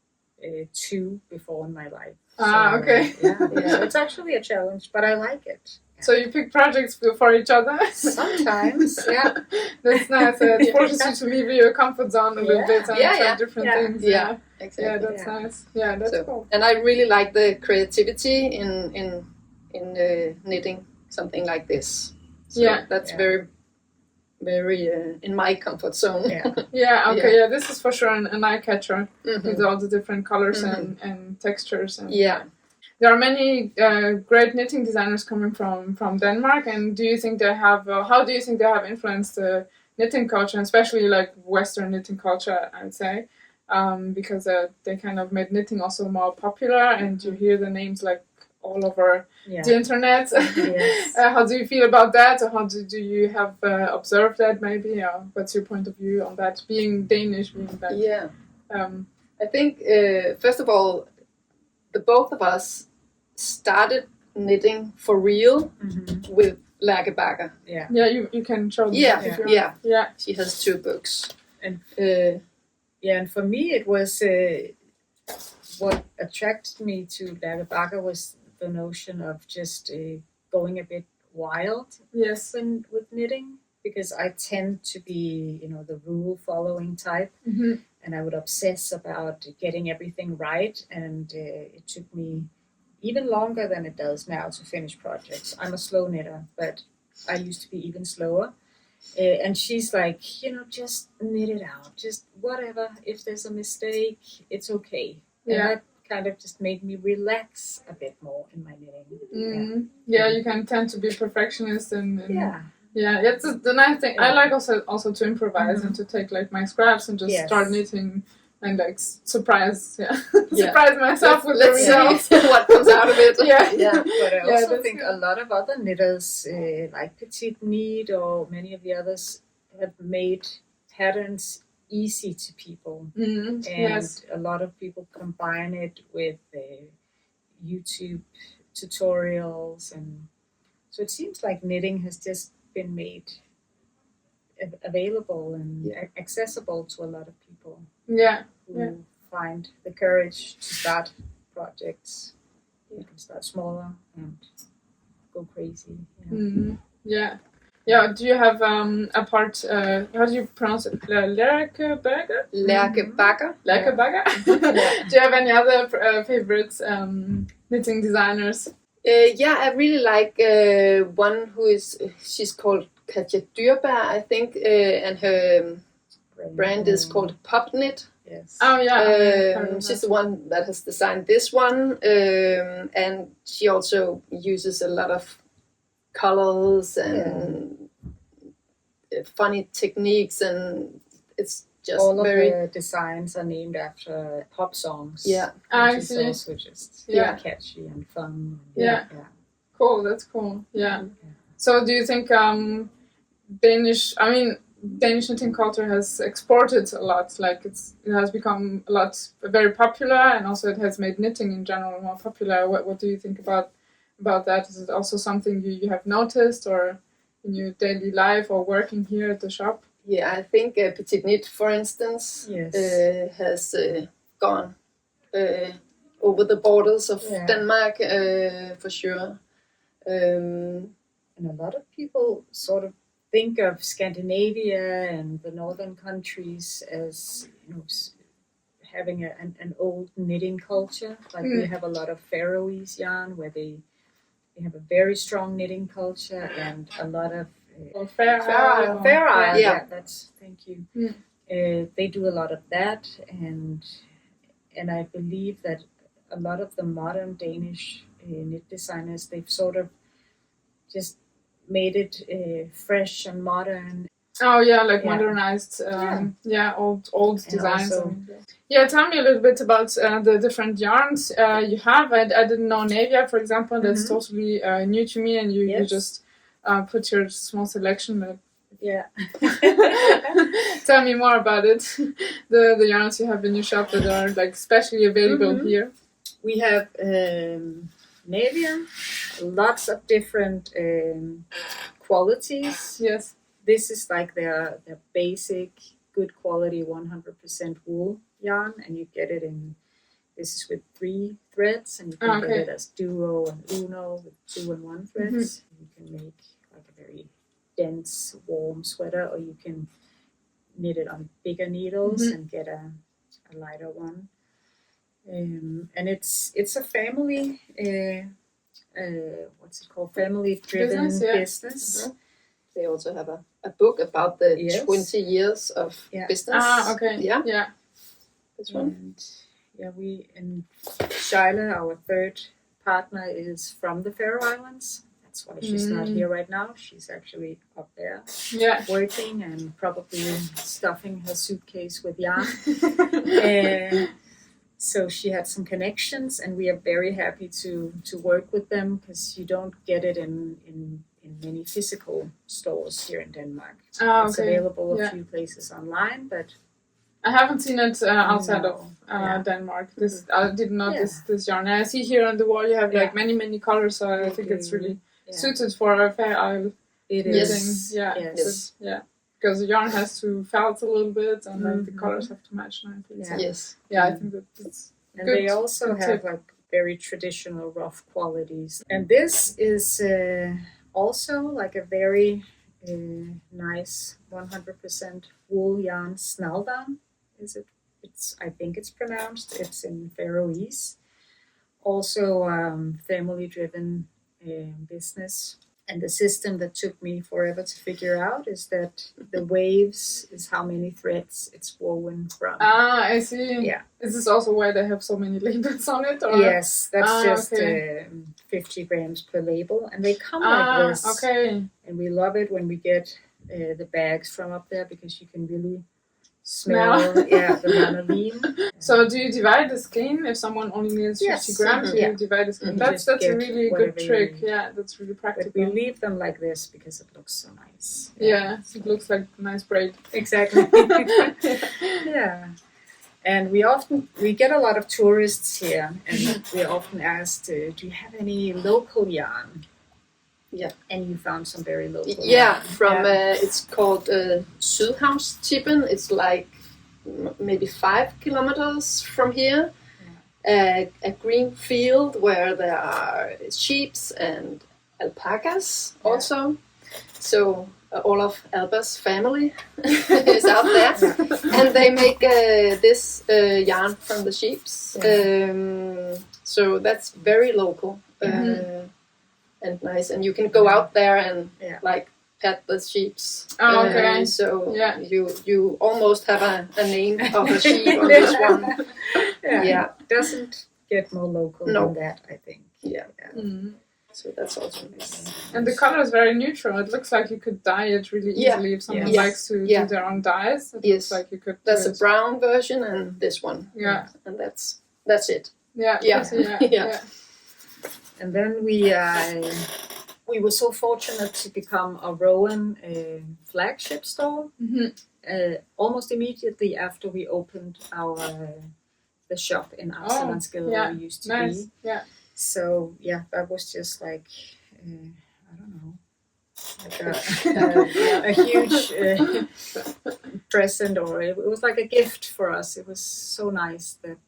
two before in my life. Okay. So it's actually a challenge, but I like it. So you pick projects for each other? Sometimes, yeah. That's nice. It forces you to leave your comfort zone a little bit and try different things. Yeah, exactly. Yeah, that's nice. Yeah, that's cool. And I really like the creativity in knitting something like this. So that's very in my comfort zone. Yeah, this is for sure an eye catcher with all the different colors and textures. And, there are many great knitting designers coming from Denmark, and do you think they have? How do you think they have influenced the knitting culture, especially like Western knitting culture? I'd say because they kind of made knitting also more popular, and you hear the names like all over the internet. How do you feel about that, or how do you have observed that? Maybe, what's your point of view on that? Being Danish, being that. Yeah, I think first of all, the both of us started knitting for real with Lærke Bagger. You can show them. Yeah. She has 2 books. And and for me it was what attracted me to Lærke Bagger was the notion of just going a bit wild with knitting, because I tend to be, the rule following type, and I would obsess about getting everything right, and it took me even longer than it does now to finish projects. I'm a slow knitter, but I used to be even slower. And she's like, just knit it out, just whatever. If there's a mistake, it's okay. And that kind of just made me relax a bit more in my knitting. You can tend to be perfectionist and it's the nice thing. I like also to improvise and to take like my scraps and just start knitting and like surprise myself with the results. What comes out of it. But I also think a lot of other knitters like Petite Knit or many of the others have made patterns easy to people, and a lot of people combine it with YouTube tutorials, and so it seems like knitting has just been made available and accessible to a lot of people who find the courage to start projects. You can start smaller and go crazy. Do you have a part? How do you pronounce it? Lærke Bagger. Lærke Bagger. Lærke Bagger. Do you have any other favorites knitting designers? I really like one she's called Katja Dyrberg, I think, and her brand is called Pop Knit. Yes. Oh yeah. She's the one that has designed this one, and she also uses a lot of colors and funny techniques, and it's just all very. of the designs are named after pop songs. Yeah. I Which is see. also just Yeah. catchy and fun. Yeah. Yeah. Cool, that's cool. Yeah. Yeah. So do you think Danish knitting culture has exported a lot, like it has become very popular, and also it has made knitting in general more popular. What do you think about that? Is it also something you have noticed, or in your daily life, or working here at the shop? Yeah, I think Petit Knit, for instance, Yes. has gone over the borders of Denmark for sure. And a lot of people sort of think of Scandinavia and the northern countries as, having an old knitting culture. Like we have a lot of Faroese yarn where they have a very strong knitting culture, and a lot of Fair Isle. Yeah, that's, thank you. They do a lot of that, and I believe that a lot of the modern Danish knit designers, they've sort of just made it fresh and modern. Oh yeah, like modernized, old designs. Also, tell me a little bit about the different yarns you have. I didn't know Navia, for example. That's totally new to me, and you just put your small selection. Tell me more about it. The yarns you have in your shop that are like specially available here. We have Navia, lots of different qualities. Yes. This is like their basic, good quality 100% wool yarn, and you get it in. This is with 3 threads, and you can get it as duo and uno with 2 and 1 threads. You can make like a very dense, warm sweater, or you can knit it on bigger needles and get a lighter one. And it's a family. What's it called? Family-driven business. Mm-hmm. They also have a book about the 20 years of business. Yeah. This one. And Shaila, our third partner, is from the Faroe Islands. That's why she's not here right now. She's actually up there working and probably stuffing her suitcase with yarn. So she had some connections, and we are very happy to work with them, because you don't get it in many physical stores here in Denmark. It's available a few places online, but I haven't seen it outside of Denmark. I didn't know this yarn. And I see here on the wall you have like many colors, so I think it's really suited for a Fair Isle. It is. Yes. Because the yarn has to felt a little bit, and like the colors have to match. And I think I think that's and good. they also have like very traditional rough qualities. And this is also like a very nice 100% wool yarn snaldan. I think it's pronounced. It's in Faroese. Also family-driven business. And the system that took me forever to figure out is that the waves is how many threads it's woven from. I see. Yeah. Is this also why they have so many labels on it? Or? Yes, that's just 50 grams per label. And they come like this. Okay. And we love it when we get the bags from up there, because you can really smell the lanolin. So do you divide the skein if someone only needs 50 grams? You divide the skein. That's a really good trick. Yeah, that's really practical. But we leave them like this because it looks so nice. Yeah, it looks like a nice braid. Exactly. And we get a lot of tourists here, and we're often asked, do you have any local yarn? Yeah. And you found some very local. Yeah, from it's called Sydhavnstippen. It's like maybe 5 kilometers from here. A green field where there are sheep and alpacas also. So all of Alba's family is out there, and they make this yarn from the sheep. So that's very local. And nice, and you can go out there and like pet the sheep. So you almost have a name of a sheep on this one. Doesn't get more local than that, I think. So that's also nice. And the color is very neutral. It looks like you could dye it really easily if someone likes to do their own dyes. It looks like you could. That's a brown version and this one. Yeah. And that's it. Yeah. Yeah. And then we were so fortunate to become a Rowan flagship store almost immediately after we opened the shop in Amsterdam where we used to be. Yeah. So that was just like I don't know, like a huge present, or it was like a gift for us. It was so nice that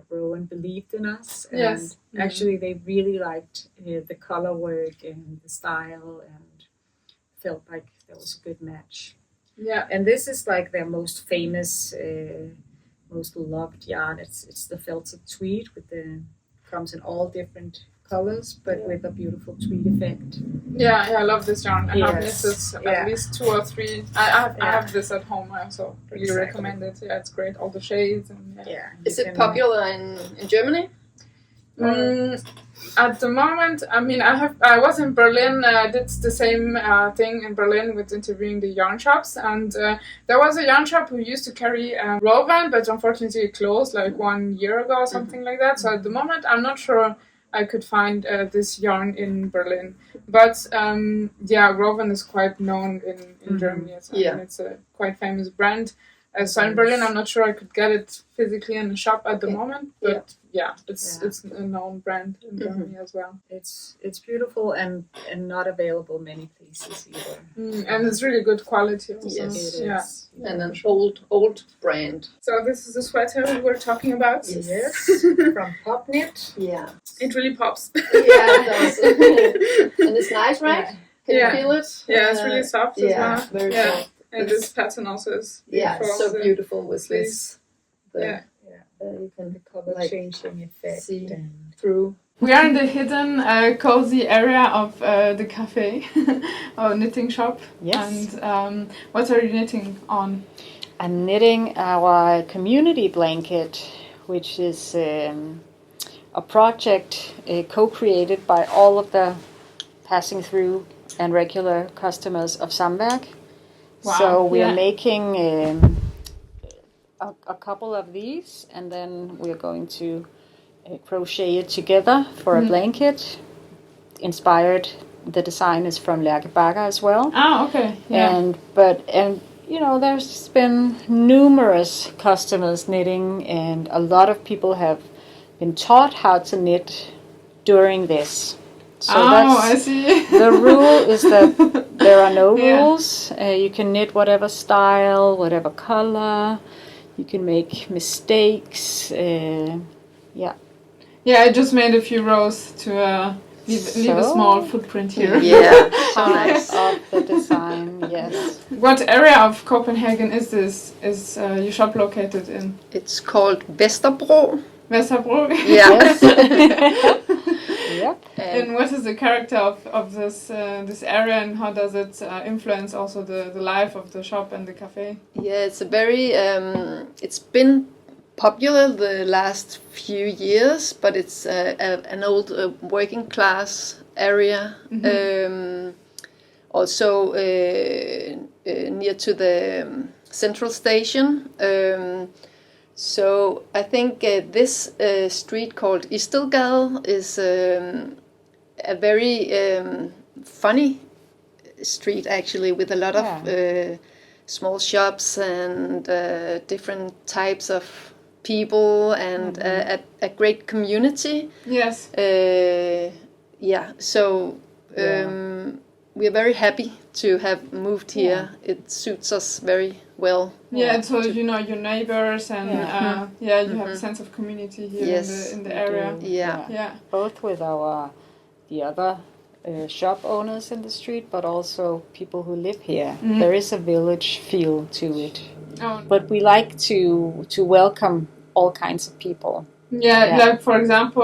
Rowan believed in us, and actually they really liked the color work and the style, and felt like there was a good match. Yeah, and this is like their most famous, most loved yarn. It's the felted tweed comes in all different colors, but with a beautiful tweed effect. Yeah, I love this yarn. I have knitted at least 2 or 3. I have this at home. I also really recommend it. Yeah, it's great. All the shades and Is it popular in Germany? At the moment, I mean, I was in Berlin. I did the same thing in Berlin with interviewing the yarn shops, and there was a yarn shop who used to carry woven, but unfortunately it closed like 1 year ago or something like that. So at the moment, I'm not sure I could find this yarn in Berlin, but woven is quite known in Germany. It's a quite famous brand. So in Berlin, I'm not sure I could get it physically in the shop at the moment, but it's a known brand in Germany as well. It's beautiful and not available many places either. And it's really good quality also. Yes, it is. And an old brand. So this is the sweater we were talking about. Yes, from Pop Knit. Yeah, it really pops. Yeah, it does. And it's nice, right? Can you feel it? Yeah, it's really soft as well. Very soft. And this pattern also is beautiful. Yeah, so beautiful with this. You can the color changing effect through. We are in the hidden, cozy area of the cafe, our knitting shop. Yes. And what are you knitting on? I'm knitting our community blanket, which is a project co-created by all of the passing through and regular customers of Samværk. Wow. So we are making a couple of these, and then we're going to crochet it together for a blanket. Inspired, the design is from Lærke Bakker as well. Oh, okay. Yeah. And you know, there's been numerous customers knitting, and a lot of people have been taught how to knit during this. So I see. The rule is that there are no rules. You can knit whatever style, whatever color. You can make mistakes. Yeah, I just made a few rows to leave a small footprint here. Yeah, so nice of the design. Yes. What area of Copenhagen is this? Is your shop located in? It's called Vesterbro. Vesterbro. Yes. Yep. And what is the character of this area, and how does it influence also the life of the shop and the cafe? Yeah, it's a very it's been popular the last few years, but it's an old working class area. Also near to the central station. So I think this street called Uldstedet is a very funny street, actually, with a lot of small shops and different types of people, and a great community. Yes. So we're very happy to have moved here. It suits us very well. Yeah, so you know your neighbors, and you have a sense of community here in the area. Yeah. Both with the other shop owners in the street, but also people who live here. There is a village feel to it. But we like to welcome all kinds of people. Yeah, like for example,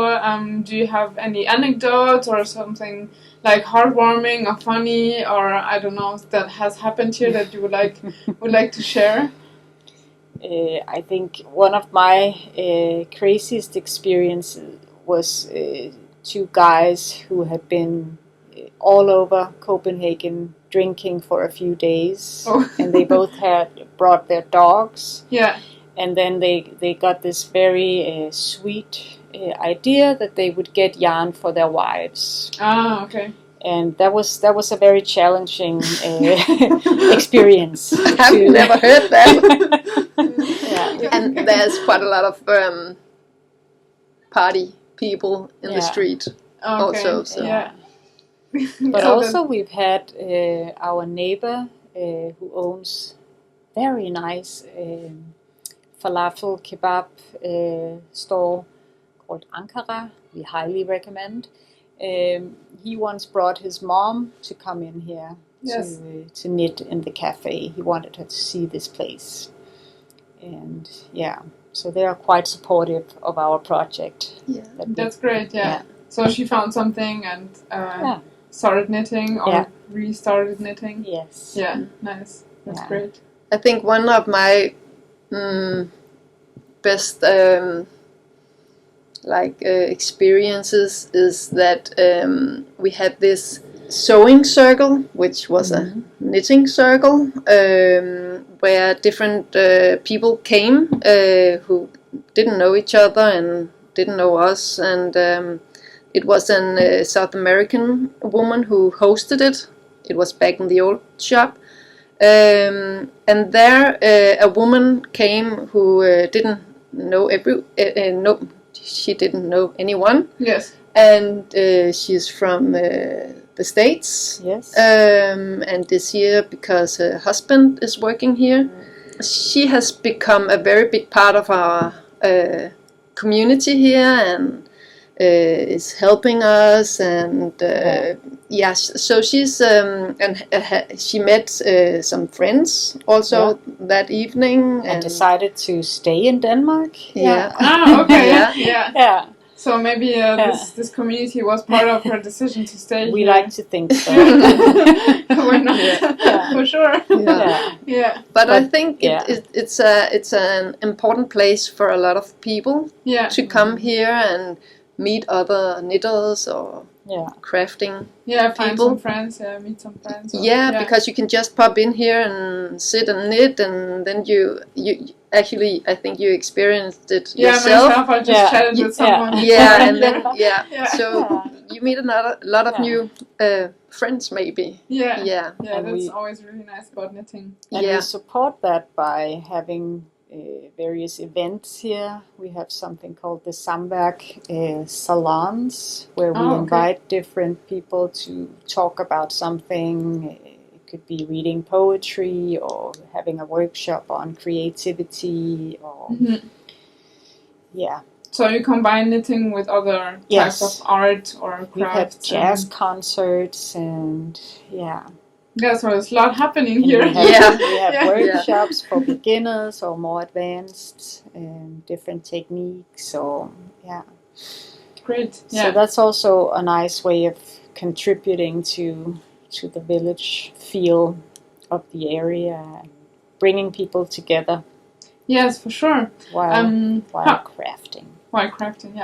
do you have any anecdotes or something like heartwarming or funny, or I don't know, that has happened here that you would like to share? I think one of my craziest experiences was two guys who had been all over Copenhagen drinking for a few days, and they both had brought their dogs. Yeah. And then they got this very sweet idea that they would get yarn for their wives. Ah, okay. And that was a very challenging experience. I've never heard that. Yeah. And there's quite a lot of party people in the street also. So. Yeah. But also we've had our neighbor who owns very nice falafel kebab store called Ankara. We highly recommend. He once brought his mom to come in here to knit in the cafe. He wanted her to see this place. And so they are quite supportive of our project. Yeah, that's great. Yeah. So she found something and started knitting or restarted knitting. Yes. Yeah. Nice. That's great. I think one of my best experiences is that we had this sewing circle, which was a knitting circle, where different people came who didn't know each other and didn't know us, and it was a South American woman who hosted it. It was back in the old shop, and there a woman came who didn't know she didn't know anyone. Yes. And she's from the States. Yes. And this year, because her husband is working here, she has become a very big part of our community here and is helping us. And so she's she met some friends also that evening and decided to stay in Denmark. Yeah. Ah, okay. Yeah. So maybe this community was part of her decision to stay. We here. like to think so. Why not? For sure. Yeah. But I think it's an important place for a lot of people to come here and meet other knitters or crafting find people. some friends, meet some friends. Because you can just pop in here and sit and knit, and then you actually, I think you experienced it yourself. Myself, I just chatted with someone. And then so you meet a lot of new friends, maybe. That's always really nice about knitting. And we support that by having various events here. We have something called the Samværk salons, where we invite different people to talk about something. It could be reading poetry or having a workshop on creativity or So you combine knitting with other types of art or crafts. We have jazz concerts and so there's a lot happening here. We have workshops for beginners or more advanced, different techniques. Great. So that's also a nice way of contributing to the village feel of the area, and bringing people together. Yes, for sure. While crafting. While crafting,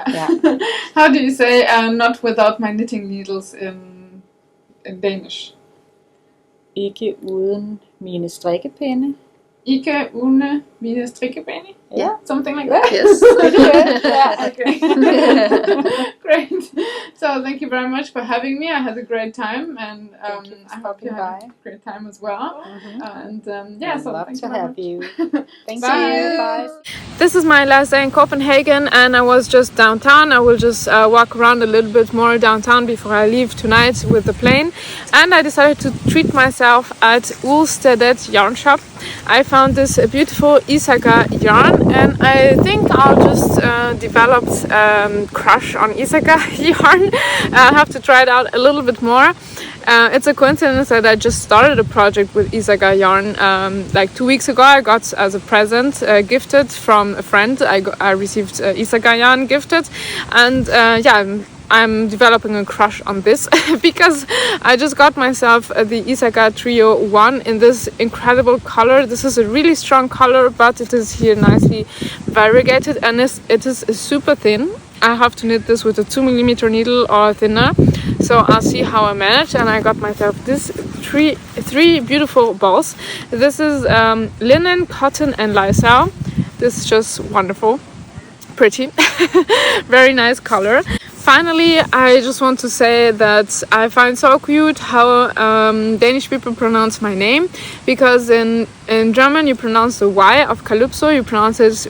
How do you say "not without my knitting needles" in Danish? Ikke uden mine strikkepinde. Ikke uden mine strikkepinde? Yeah. Something like that? Yes. Okay. Great. So thank you very much for having me. I had a great time, and I hope you had a great time as well. And so love thanks to very have much. you. Thank Bye. you. Bye. This is my last day in Copenhagen, and I was just downtown. I will just walk around a little bit more downtown before I leave tonight with the plane. And I decided to treat myself at Uldstedet yarn shop. I found this beautiful Isaga yarn, and I think I'll just develop crush on Isaga yarn. I'll have to try it out a little bit more. It's a coincidence that I just started a project with Isaga yarn like 2 weeks ago. I got as a present gifted from a friend. I received Isaga yarn gifted, and I'm developing a crush on this because I just got myself the Isaga Trio 1 in this incredible color. This is a really strong color, but it is here nicely variegated, and it is super thin. I have to knit this with a 2mm needle or thinner. So I'll see how I manage. And I got myself this three beautiful balls. This is linen, cotton and lyocell. This is just wonderful, pretty, very nice color. Finally, I just want to say that I find so cute how Danish people pronounce my name, because in German you pronounce the Y of Calypso, you pronounce it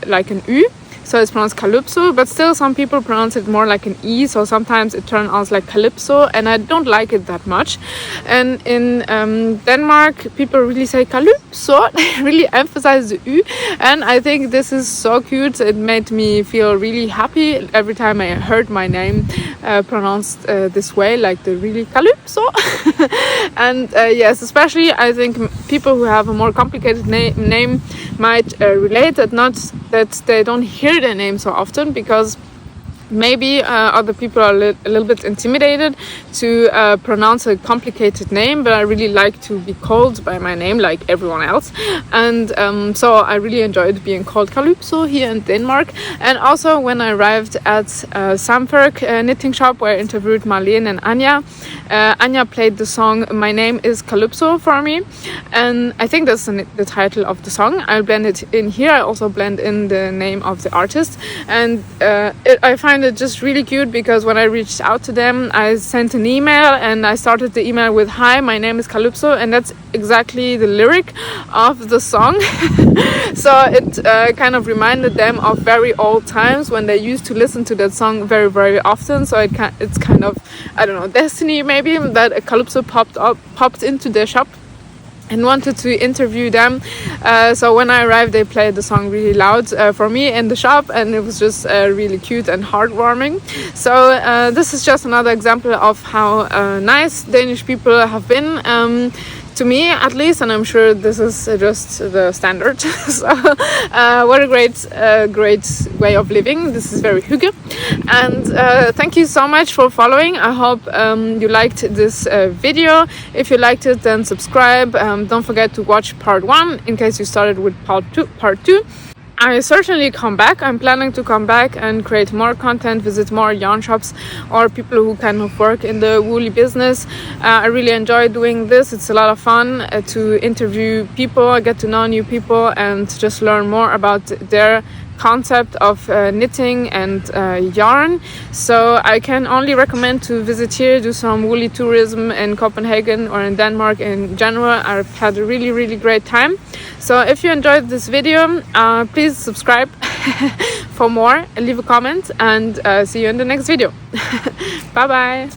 like an U. So it's pronounced Calypso, but still some people pronounce it more like an E, so sometimes it turns out like Calypso, and I don't like it that much. And in Denmark, people really say Calypso, they really emphasize the U, and I think this is so cute. It made me feel really happy every time I heard my name pronounced this way, like the really Calypso. And yes, especially I think people who have a more complicated name might relate that they don't hear their name so often, because maybe other people are a little bit intimidated to pronounce a complicated name, but I really like to be called by my name like everyone else. And so I really enjoyed being called Calypso here in Denmark. And also when I arrived at Samværk knitting shop where I interviewed Marlene and Anja, Anja played the song My Name is Calypso for me, and I think that's the title of the song. I'll blend it in here. I also blend in the name of the artist, and I find it just really cute, because when I reached out to them, I sent an email, and I started the email with "Hi, my name is Calypso," and that's exactly the lyric of the song. So it kind of reminded them of very old times when they used to listen to that song very, very often. So it's kind of, I don't know, destiny maybe, that a Calypso popped into their shop and wanted to interview them. So when I arrived, they played the song really loud for me in the shop, and it was just really cute and heartwarming. So this is just another example of how nice Danish people have been, to me at least, and I'm sure this is just the standard. So what a great way of living. This is very hygge. And thank you so much for following. I hope you liked this video. If you liked it, then subscribe. Don't forget to watch part 1 in case you started with part 2. I certainly come back. I'm planning to come back and create more content, visit more yarn shops or people who kind of work in the woolly business. I really enjoy doing this. It's a lot of fun to interview people, get to know new people, and just learn more about their concept of knitting and yarn. So I can only recommend to visit here, do some woolly tourism in Copenhagen or in Denmark in general. I've had a really, really great time. So if you enjoyed this video, please subscribe for more, leave a comment, and see you in the next video. Bye bye.